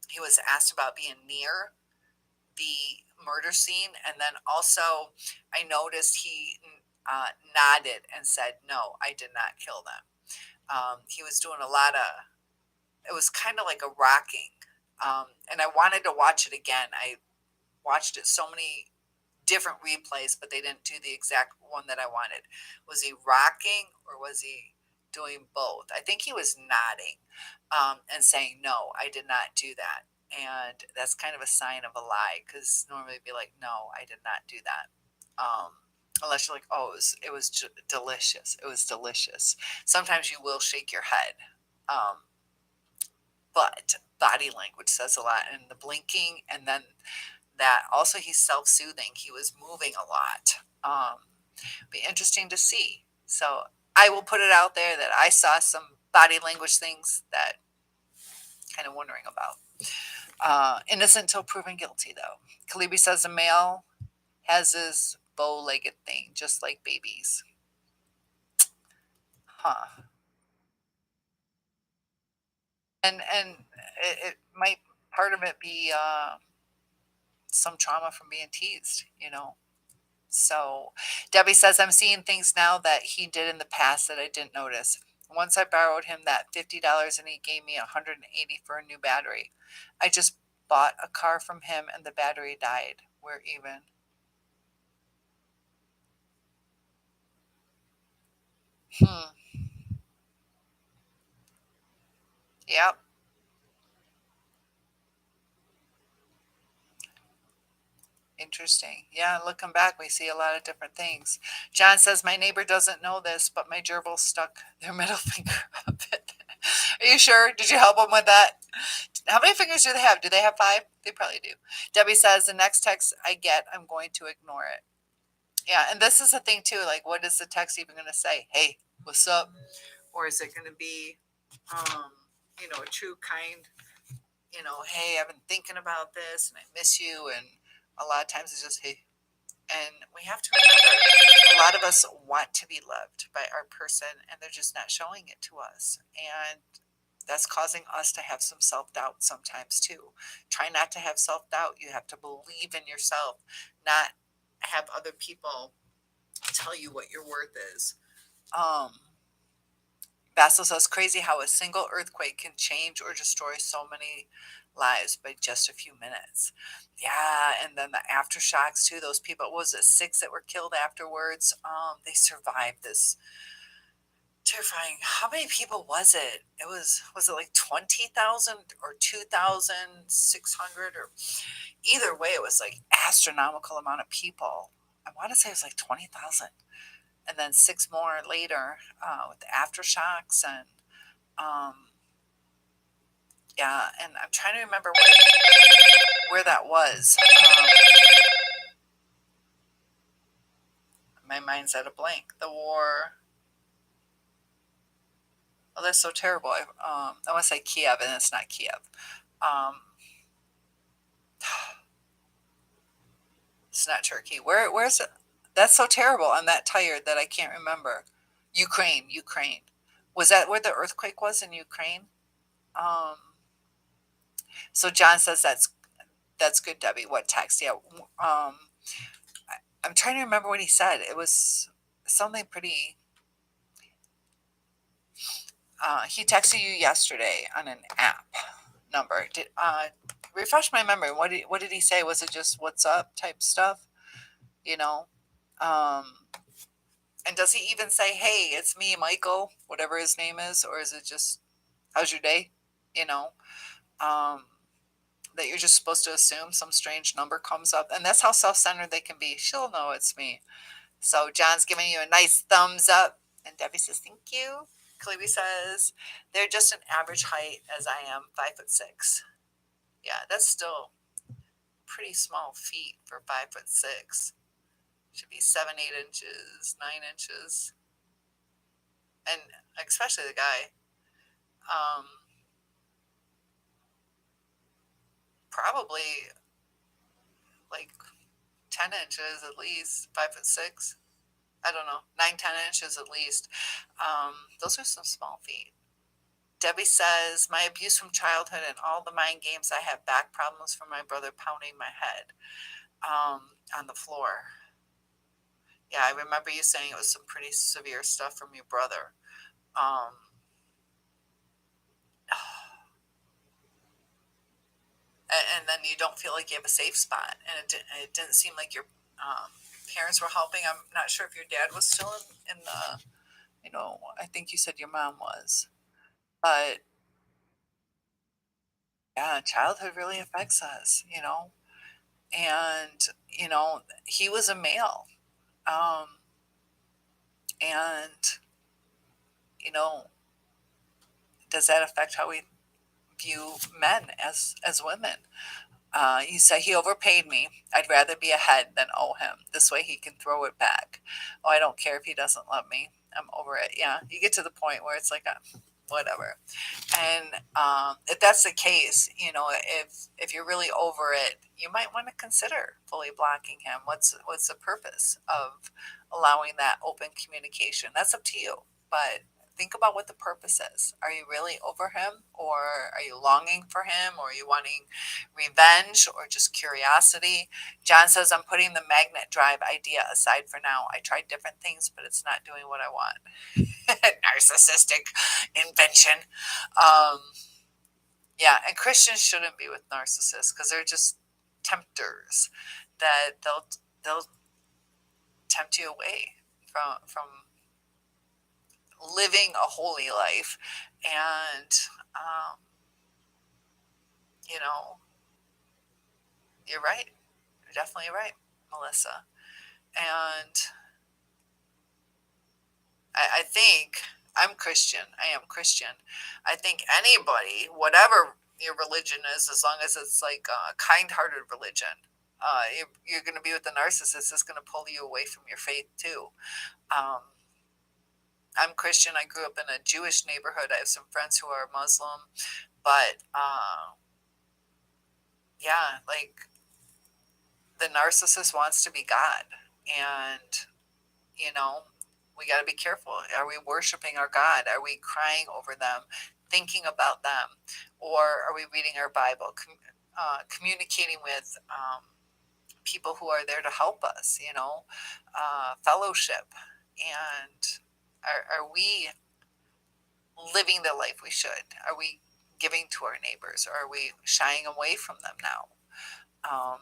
he was asked about being near the murder scene. And then also I noticed he nodded and said, no, I did not kill them. He was doing a lot of, it was kind of like a rocking, and I wanted to watch it again. I watched it so many different replays, but they didn't do the exact one that I wanted. Was he rocking or was he doing both? I think he was nodding and saying, no, I did not do that. And that's kind of a sign of a lie, because normally it'd be like, no, I did not do that. Unless you're like, oh, it was delicious. It was delicious. Sometimes you will shake your head. But body language says a lot, and the blinking, and then that also he's self-soothing. He was moving a lot. Um, be interesting to see. So I will put it out there that I saw some body language things that kind of wondering about. Innocent until proven guilty, though. Kalibi says a male has this bow-legged thing, just like babies. Huh. And it might part of it be some trauma from being teased, you know. So Debbie says I'm seeing things now that he did in the past that I didn't notice. Once I borrowed him that $50 and he gave me 180 for a new battery. I just bought a car from him and the battery died. We're even. Hmm. Yep. Interesting. Yeah, looking back, we see a lot of different things. John says, my neighbor doesn't know this, but my gerbil stuck their middle finger up it. Are you sure? Did you help them with that? How many fingers do they have? Do they have five? They probably do. Debbie says, the next text I get, I'm going to ignore it. Yeah, and this is the thing too. Like, what is the text even going to say? Hey, what's up? Or is it going to be, um, a true kind, hey, I've been thinking about this and I miss you. And a lot of times it's just, hey. And we have to remember a lot of us want to be loved by our person and they're just not showing it to us. And that's causing us to have some self doubt sometimes too. Try not to have self doubt. You have to believe in yourself, not have other people tell you what your worth is. Um, Basil says, crazy how a single earthquake can change or destroy so many lives by just a few minutes. Yeah, and then the aftershocks too. Those people, what was it, six that were killed afterwards? They survived this terrifying. How many people was it? Was it like 20,000 or 2,600 or either way? It was like astronomical amount of people. I want to say it was like 20,000, and then six more later with the aftershocks and um, yeah. And I'm trying to remember where that was. My mind's at a blank. The war. Oh, that's so terrible. I want to say Kiev, and it's not Kiev. Um, it's not Turkey. Where's it? That's so terrible. I'm that tired that I can't remember. Ukraine. Was that where the earthquake was in Ukraine? Um, so John says that's good, Debbie. What text? Yeah. I'm trying to remember what he said. It was something pretty. He texted you yesterday on an app number. Did refresh my memory. What did he say? Was it just what's up type stuff? You know. Um, and does he even say, "Hey, it's me, Michael," whatever his name is, or is it just "How's your day"? You know. Um, that you're just supposed to assume some strange number comes up, and that's how self-centered they can be. She'll know it's me. So John's giving you a nice thumbs up, and Debbie says, "Thank you." Cleve says, "They're just an average height as I am, 5'6". Yeah, that's still pretty small feet for 5'6". Should be 7, 8 inches, 9 inches, and especially the guy, um, probably like 10 inches at least, 5'6". I don't know, 9, 10 inches at least. Those are some small feet. Debbie says, my abuse from childhood and all the mind games, I have back problems from my brother pounding my head on the floor. Yeah, I remember you saying it was some pretty severe stuff from your brother. Um, and then you don't feel like you have a safe spot. And it didn't seem like your parents were helping. I'm not sure if your dad was still in the, I think you said your mom was. But yeah, childhood really affects us, and he was a male, um and you know does that affect how we view men as women? He said he overpaid me. I'd rather be ahead than owe him. This way he can throw it back. Oh, I don't care if he doesn't love me. I'm over it. Yeah, you get to the point where it's like, whatever. And if that's the case, if you're really over it, you might want to consider fully blocking him. What's the purpose of allowing that open communication? That's up to you. But think about what the purpose is. Are you really over him, or are you longing for him, or are you wanting revenge, or just curiosity? John says, I'm putting the magnet drive idea aside for now. I tried different things, but it's not doing what I want. Narcissistic invention. Um, yeah, and Christians shouldn't be with narcissists because they're just tempters that they'll tempt you away from living a holy life. And um, you know, you're right. You're definitely right, Melissa. And I think I'm Christian. I am Christian. I think anybody, whatever your religion is, as long as it's like a kind-hearted religion, you're going to be with the narcissist. It's going to pull you away from your faith too. Um, I'm Christian. I grew up in a Jewish neighborhood. I have some friends who are Muslim, but yeah, like the narcissist wants to be God, and you know, we got to be careful. Are we worshiping our God? Are we crying over them, thinking about them, or are we reading our Bible, communicating with people who are there to help us? Fellowship, and are we living the life we should? Are we giving to our neighbors, or are we shying away from them now? Um,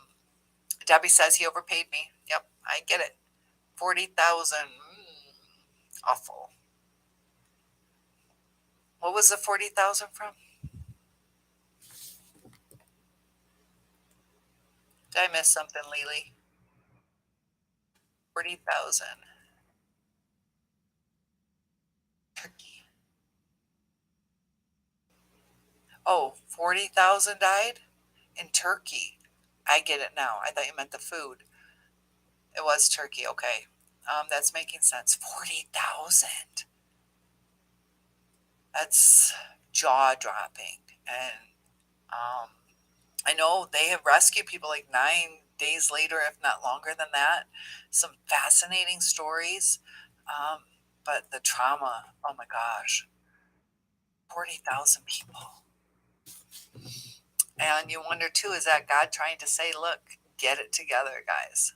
Debbie says he overpaid me. Yep, I get it. 40,000. Awful. What was the 40,000 from? Did I miss something, Lily? 40,000. Turkey. Oh, 40,000 died in Turkey. I get it now. I thought you meant the food. It was Turkey. Okay. That's making sense. 40,000. That's jaw dropping. And um, I know they have rescued people like 9 days later, if not longer than that. Some fascinating stories. Um, but the trauma, oh my gosh, 40,000 people. And you wonder too, is that God trying to say, look, get it together, guys?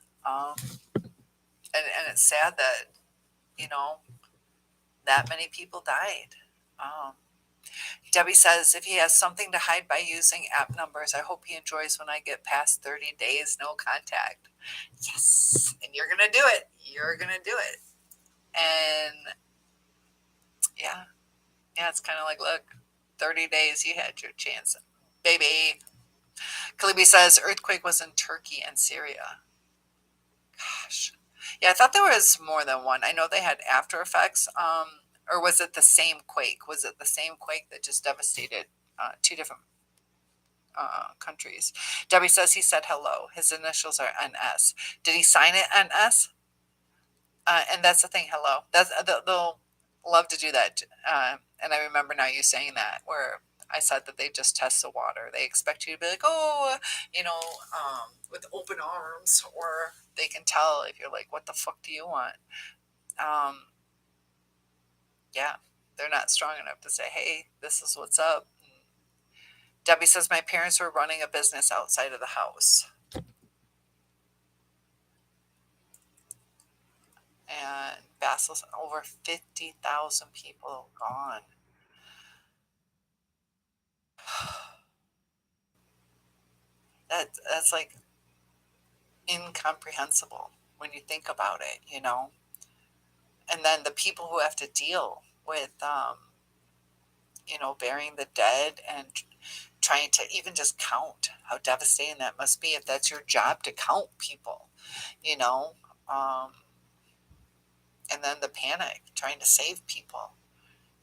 And it's sad that, you know, that many people died. Um, Debbie says, if he has something to hide by using app numbers, I hope he enjoys when I get past 30 days, no contact. Yes. And you're going to do it. You're going to do it. And yeah, it's kind of like, look, 30 days, you had your chance, baby. Kalibi says, earthquake was in Turkey and Syria. Gosh. Yeah, I thought there was more than one. I know they had after effects. Or was it the same quake? Was it the same quake that just devastated two different countries? Debbie says he said hello. His initials are NS. Did he sign it NS? And that's the thing. Hello. They'll love to do that. And I remember now you saying that, where I said that they just test the water. They expect you to be like, oh, with open arms, or they can tell if you're like, what the fuck do you want? Um, yeah, they're not strong enough to say, hey, this is what's up. Debbie says, my parents were running a business outside of the house. And Bassel's over 50,000 people gone. That's like incomprehensible when you think about it. And then the people who have to deal with, burying the dead and trying to even just count, how devastating that must be if that's your job to count people, you know. And then the panic trying to save people.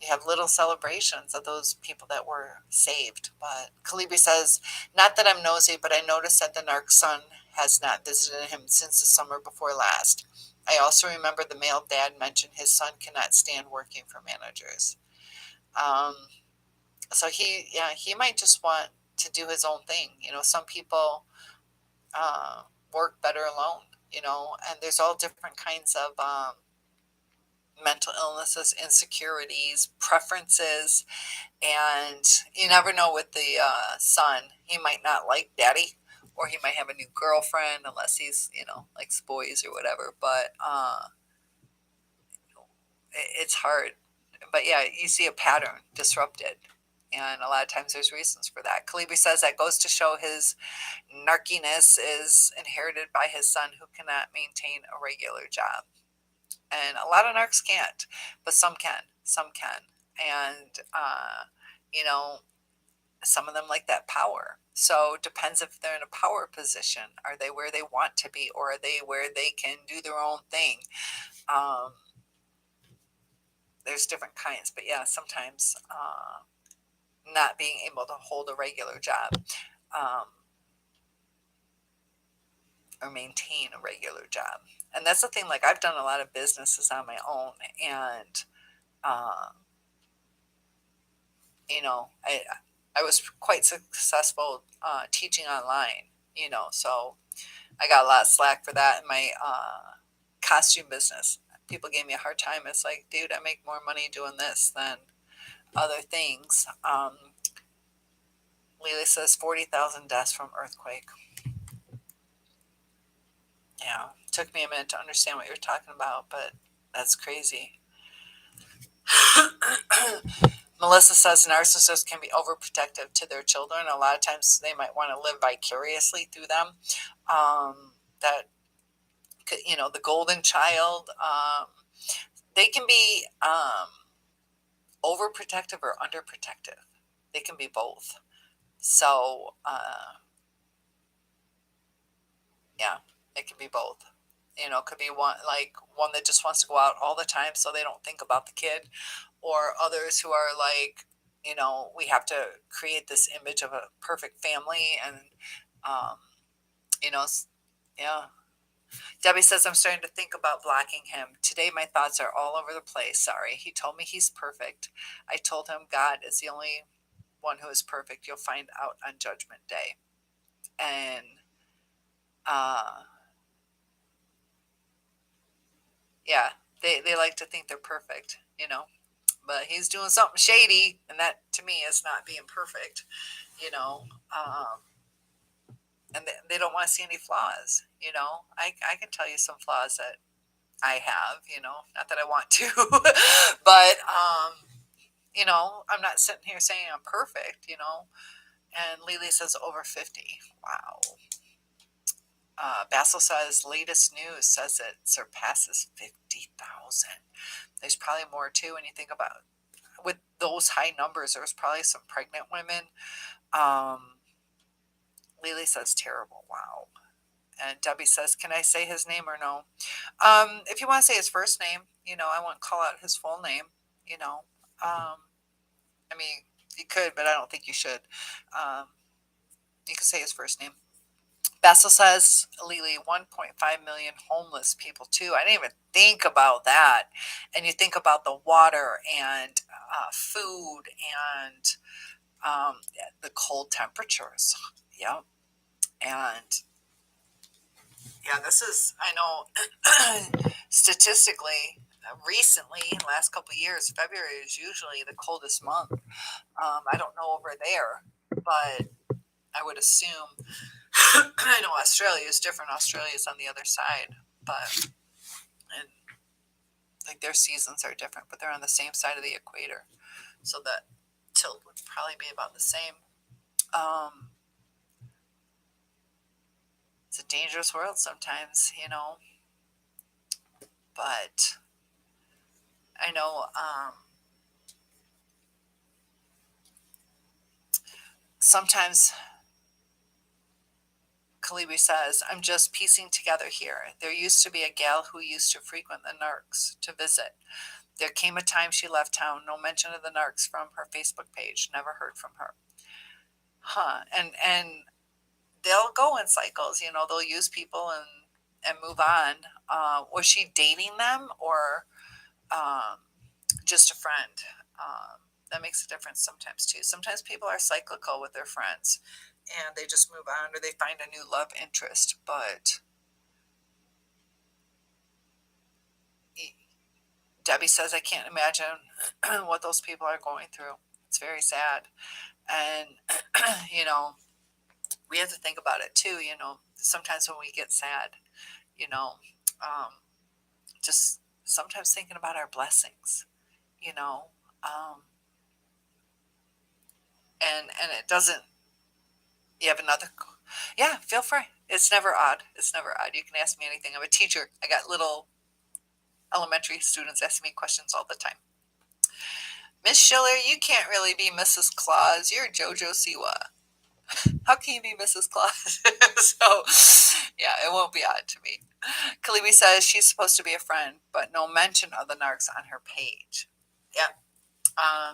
You have little celebrations of those people that were saved. But Kalibi says, not that I'm nosy, but I noticed that the narc son has not visited him since the summer before last. I also remember the male dad mentioned his son cannot stand working for managers. Um, so he might just want to do his own thing. Some people work better alone. And there's all different kinds of mental illnesses, insecurities, preferences, and you never know with the son. He might not like daddy, or he might have a new girlfriend, unless he's likes boys or whatever. But it's hard. But yeah, you see a pattern disrupted. And a lot of times there's reasons for that. Kalibi says that goes to show his narkiness is inherited by his son, who cannot maintain a regular job. And a lot of narcs can't, but some can. Some can. And, you know, some of them like that power. So it depends if they're in a power position. Are they where they want to be, or are they where they can do their own thing? There's different kinds, but yeah, sometimes not being able to hold a regular job or maintain a regular job. And that's the thing, like I've done a lot of businesses on my own, and uh, I was quite successful teaching online, so I got a lot of slack for that in my costume business. People gave me a hard time. It's like, dude, I make more money doing this than other things. Lily says 40,000 deaths from earthquake. Yeah, it took me a minute to understand what you're talking about, but that's crazy. Melissa says narcissists can be overprotective to their children. A lot of times they might want to live vicariously through them. That, the golden child, they can be overprotective or underprotective. They can be both. So, yeah, it can be both. It could be one that just wants to go out all the time so they don't think about the kid, or others who are like, we have to create this image of a perfect family, and um, you know, yeah. Debbie says, I'm starting to think about blocking him. Today, my thoughts are all over the place. Sorry. He told me he's perfect. I told him God is the only one who is perfect. You'll find out on Judgment Day. And, yeah, they like to think they're perfect, but he's doing something shady. And that to me is not being perfect, you know. And they don't want to see any flaws. I can tell you some flaws that I have, not that I want to, but, I'm not sitting here saying I'm perfect, and Lily says over 50. Wow. Basil says latest news says it surpasses 50,000. There's probably more too when you think about with those high numbers. There was probably some pregnant women. Lily says terrible. Wow. And Debbie says, can I say his name or no? If you want to say his first name, I won't call out his full name, I mean, you could, but I don't think you should. You can say his first name. Basil says, Lily, 1.5 million homeless people, too. I didn't even think about that. And you think about the water and food and the cold temperatures. Yeah. And yeah, this is, I know, statistically, recently, last couple of years, February is usually the coldest month. I don't know over there, but I would assume, I know Australia is different. Australia is on the other side, but, and like their seasons are different, but they're on the same side of the equator. So that tilt would probably be about the same. It's a dangerous world sometimes, but I know, sometimes Kalibi says, I'm just piecing together here. There used to be a gal who used to frequent the Narcs to visit. There came a time she left town. No mention of the Narcs from her Facebook page. Never heard from her. Huh. And they'll go in cycles. They'll use people and move on. Was she dating them or just a friend? That makes a difference sometimes too. Sometimes people are cyclical with their friends and they just move on or they find a new love interest. But Debbie says, I can't imagine what those people are going through. It's very sad. And, we have to think about it too. Sometimes when we get sad, you know, um, just sometimes thinking about our blessings, you know, um, and it doesn't. You have another? Yeah, feel free. It's never odd. It's never odd. You can ask me anything. I'm a teacher. I got little elementary students asking me questions all the time. Miss Schiller, you can't really be Mrs. Claus. You're Jojo Siwa. How can you be Mrs. Claus? So, yeah, it won't be odd to me. Kalibi says she's supposed to be a friend, but no mention of the narcs on her page. Yeah.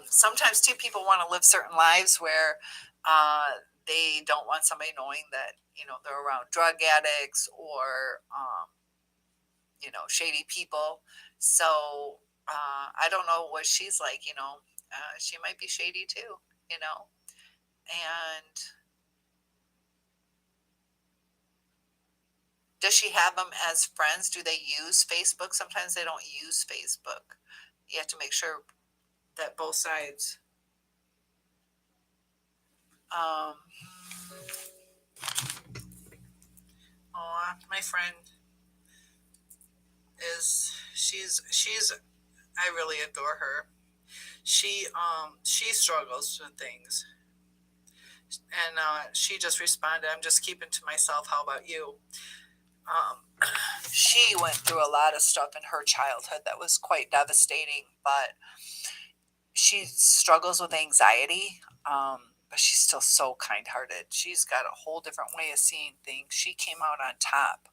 Sometimes, too, people want to live certain lives where they don't want somebody knowing that, they're around drug addicts or, shady people. So I don't know what she's like, she might be shady too, and does she have them as friends? Do they use Facebook? Sometimes they don't use Facebook. You have to make sure that both sides. Oh, my friend she's I really adore her. She struggles with things, and she just responded, I'm just keeping to myself. How about you? She went through a lot of stuff in her childhood that was quite devastating, but she struggles with anxiety. But she's still so kind-hearted. She's got a whole different way of seeing things. She came out on top.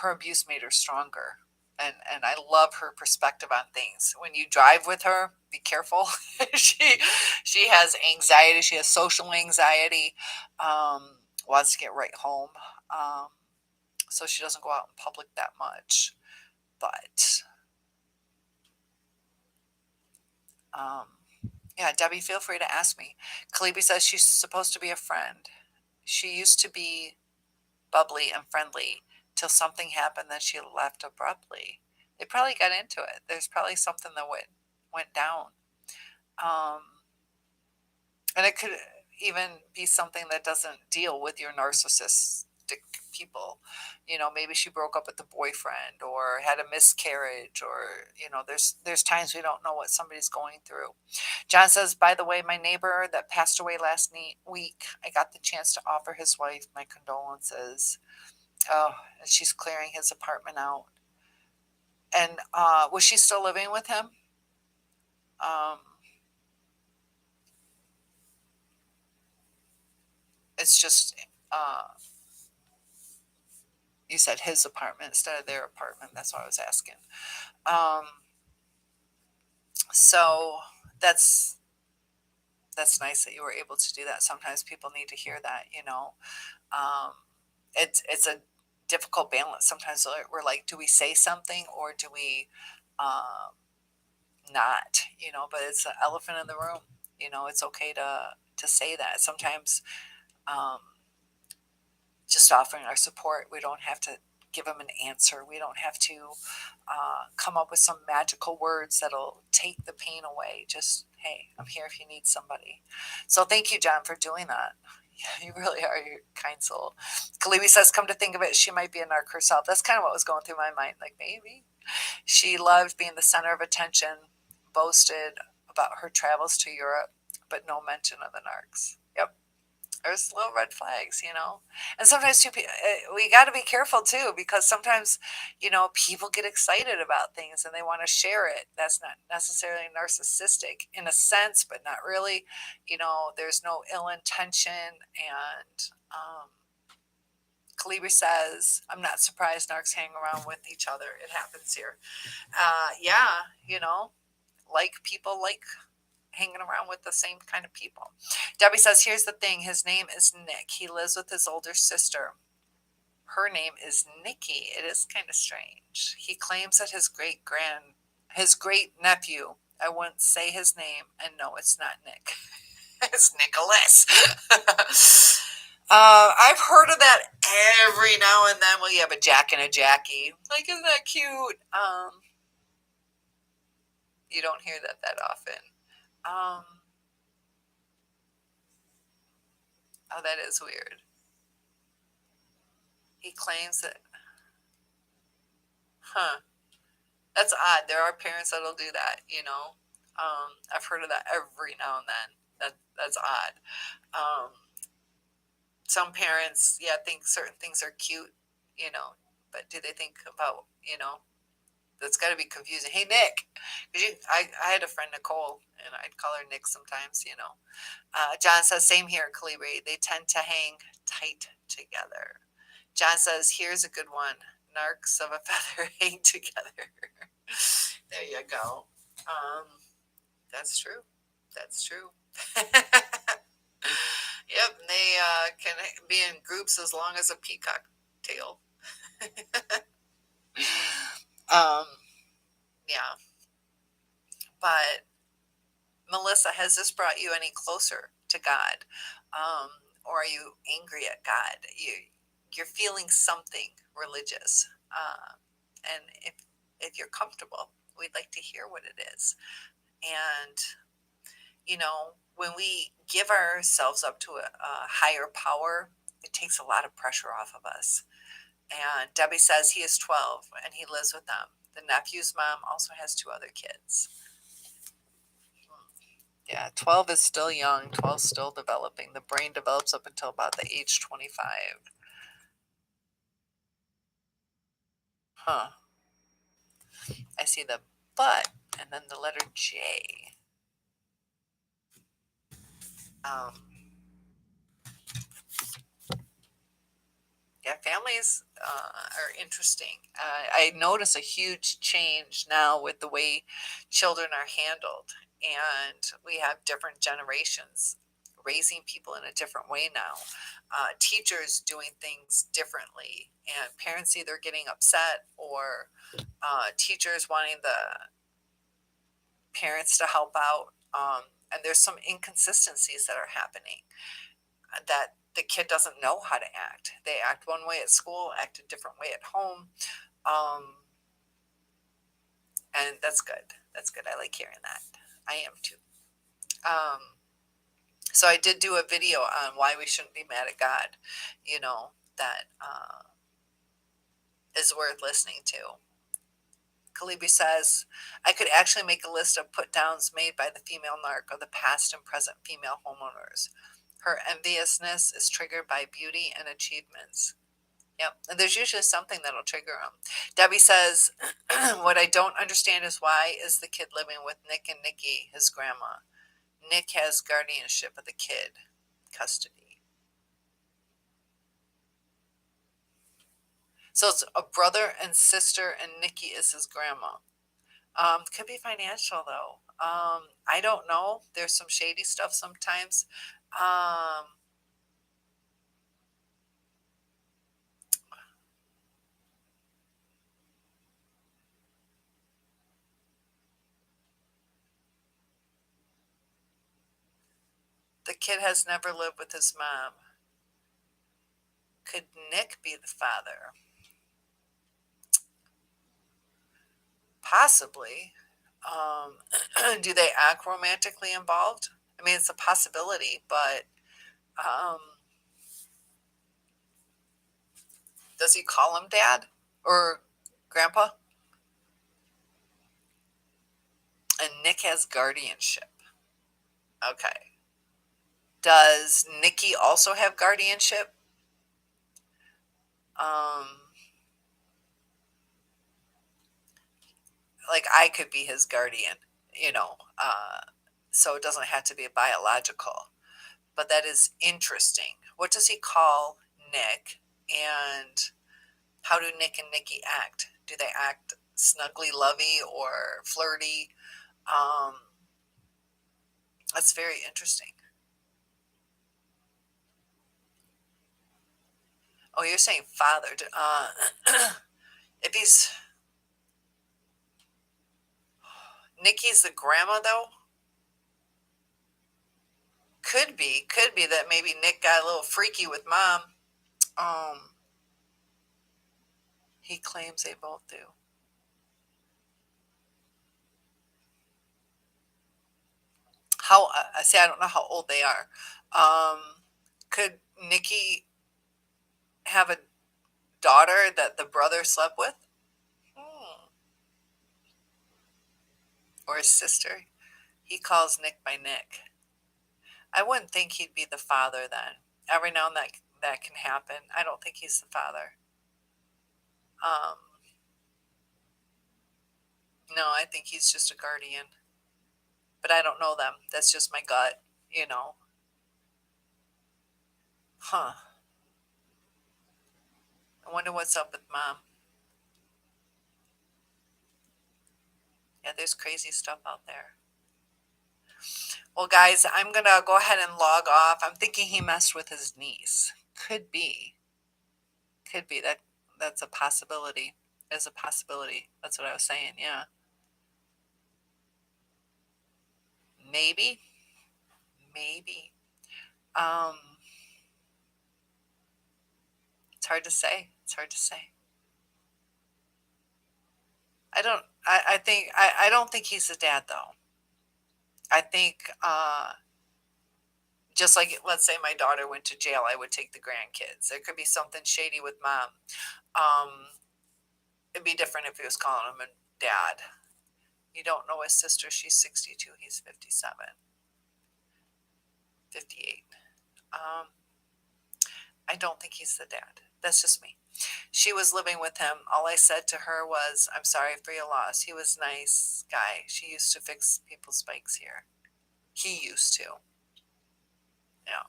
Her abuse made her stronger, and I love her perspective on things. When you drive with her, be careful. She has anxiety. She has social anxiety. Wants to get right home. So she doesn't go out in public that much. But yeah, Debbie, feel free to ask me. Kalibi says she's supposed to be a friend. She used to be bubbly and friendly till something happened, then she left abruptly. They probably got into it. There's probably something that went down. And it could even be something that doesn't deal with your narcissistic people. Maybe she broke up with the boyfriend or had a miscarriage, or there's times we don't know what somebody's going through. John says, by the way, my neighbor that passed away last week, I got the chance to offer his wife my condolences. Oh, and she's clearing his apartment out. And was she still living with him? It's just you said his apartment instead of their apartment. That's why I was asking. So that's nice that you were able to do that. Sometimes people need to hear that. It's a difficult balance. Sometimes we're like, do we say something or do we not? But it's an elephant in the room. It's okay to say that. Sometimes just offering our support. We don't have to give them an answer. We don't have to come up with some magical words that'll take the pain away. Just, hey, I'm here if you need somebody. So thank you, John, for doing that. You really are your kind soul. Kalibi says, come to think of it, she might be a narc herself. That's kind of what was going through my mind. Like, maybe. She loved being the center of attention, boasted about her travels to Europe, but no mention of the narcs. Yep. There's little red flags, and sometimes too, we got to be careful too, because sometimes, people get excited about things and they want to share it. That's not necessarily narcissistic in a sense, but not really. There's no ill intention, and Calibri says, I'm not surprised narcs hang around with each other. It happens here. Yeah, like people like hanging around with the same kind of people. Debbie says, here's the thing. His name is Nick. He lives with his older sister. Her name is Nikki. It is kind of strange. He claims that his great nephew, I wouldn't say his name, and no, it's not Nick. It's Nicholas. I've heard of that every now and then. Well, you have a Jack and a Jackie. Like, isn't that cute? You don't hear that often. Oh, that is weird. He claims that, that's odd. There are parents that'll do that, I've heard of that every now and then. That's odd. Some parents, think certain things are cute, but do they think about, that's got to be confusing. Hey, Nick, I had a friend, Nicole, and I'd call her Nick sometimes, John says, same here, Calibri. They tend to hang tight together. John says, here's a good one. Narcs of a feather hang together. There you go. That's true. That's true. Yep, they can be in groups as long as a peacock tail. Yeah. But Melissa, has this brought you any closer to God? Or are you angry at God? You're feeling something religious. And if you're comfortable, we'd like to hear what it is. And, when we give ourselves up to a higher power, it takes a lot of pressure off of us. And Debbie says he is 12 and he lives with them. The nephew's mom also has 2 other kids. Yeah, 12 is still young. 12 is still developing. The brain develops up until about the age 25. I see the but and then the letter J. Yeah, families are interesting. I notice a huge change now with the way children are handled, and we have different generations raising people in a different way now. Teachers doing things differently, and parents either getting upset or teachers wanting the parents to help out. And there's some inconsistencies that are happening that the kid doesn't know how to act. They act one way at school, act a different way at home. And that's good. That's good. I like hearing that. I am too. So I did do a video on why we shouldn't be mad at God, that is worth listening to. Kalibi says, I could actually make a list of put downs made by the female narc of the past and present female homeowners. Her enviousness is triggered by beauty and achievements. Yep, and there's usually something that'll trigger them. Debbie says, what I don't understand is why is the kid living with Nick and Nikki, his grandma? Nick has guardianship of the kid, custody. So it's a brother and sister, and Nikki is his grandma. Could be financial, though. I don't know. There's some shady stuff sometimes. The kid has never lived with his mom. Could Nick be the father? Possibly. Do they act romantically involved? I mean, it's a possibility, but does he call him dad or grandpa? And Nick has guardianship. Okay. Does Nikki also have guardianship? Like I could be his guardian, so it doesn't have to be biological. But that is interesting. What does he call Nick? And how do Nick and Nikki act? Do they act snugly lovey or flirty? Um, that's very interesting. Oh, you're saying father. If he's Nikki's the grandma, though, could be that maybe Nick got a little freaky with mom. Um, he claims they both do. How I say I don't know how old they are. Could Nikki have a daughter that the brother slept with? Hmm. Or his sister? He calls Nick by Nick. I wouldn't think he'd be the father then. Every now and then that can happen. I don't think he's the father. Um, no, I think he's just a guardian. But I don't know them. That's just my gut, you know. Huh. I wonder what's up with mom. Yeah, there's crazy stuff out there. Well, guys, I'm going to go ahead and log off. I'm thinking he messed with his niece. Could be. Could be. That's a possibility. Is a possibility. That's what I was saying. Yeah. Maybe. Maybe. Um, it's hard to say. It's hard to say. I don't think he's the dad though. I think just like let's say my daughter went to jail, I would take the grandkids. There could be something shady with mom. Um, it'd be different if he was calling him a dad. You don't know his sister. She's 62. He's 57, 58. Um, I don't think he's the dad. That's just me. She was living with him. All I said to her was, I'm sorry for your loss. He was a nice guy. She used to fix people's bikes here. He used to. Yeah.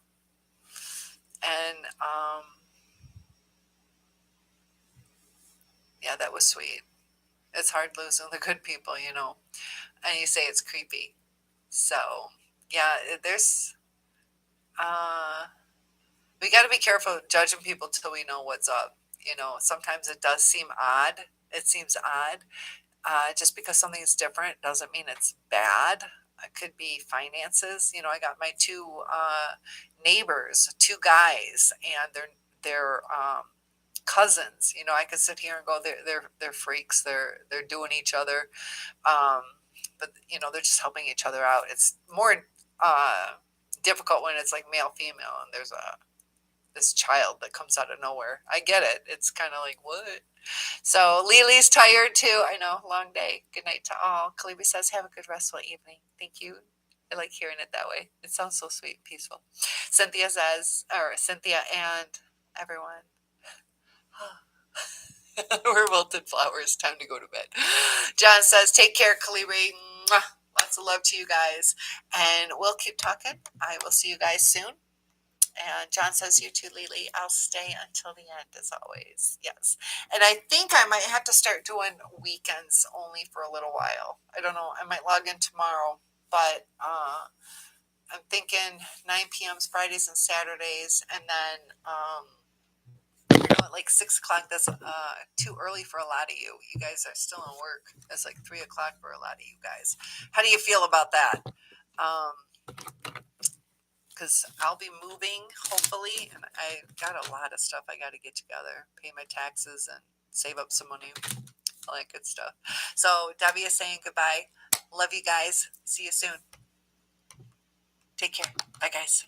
And yeah, that was sweet. It's hard losing the good people, you know. And you say it's creepy. So, yeah, there's we got to be careful judging people till we know what's up. You know, sometimes it does seem odd. It seems odd. Just because something is different doesn't mean it's bad. It could be finances. You know, I got my two neighbors, two guys, and they're cousins. You know, I could sit here and go, they're freaks. They're doing each other, um, but you know, they're just helping each other out. It's more difficult when it's like male female, and there's a this child that comes out of nowhere. I get it. It's kind of like what. So Lily's tired too. I know, long day. Good night to all. Kalibi says, have a good restful evening. Thank you. I like hearing it that way. It sounds so sweet and peaceful. Cynthia says, or Cynthia and everyone. We're wilted flowers. Time to go to bed. John says, take care, Kalibi. Lots of love to you guys. And we'll keep talking. I will see you guys soon. And John says, you too, Lily. I'll stay until the end, as always. Yes. And I think I might have to start doing weekends only for a little while. I don't know. I might log in tomorrow. But I'm thinking 9 p.m.s Fridays and Saturdays. And then like 6 o'clock. That's too early for a lot of you. You guys are still in work. That's like 3 o'clock for a lot of you guys. How do you feel about that? Because I'll be moving, hopefully, and I got a lot of stuff I got to get together, pay my taxes, and save up some money, all that good stuff. So Debbie is saying goodbye. Love you guys. See you soon. Take care. Bye, guys.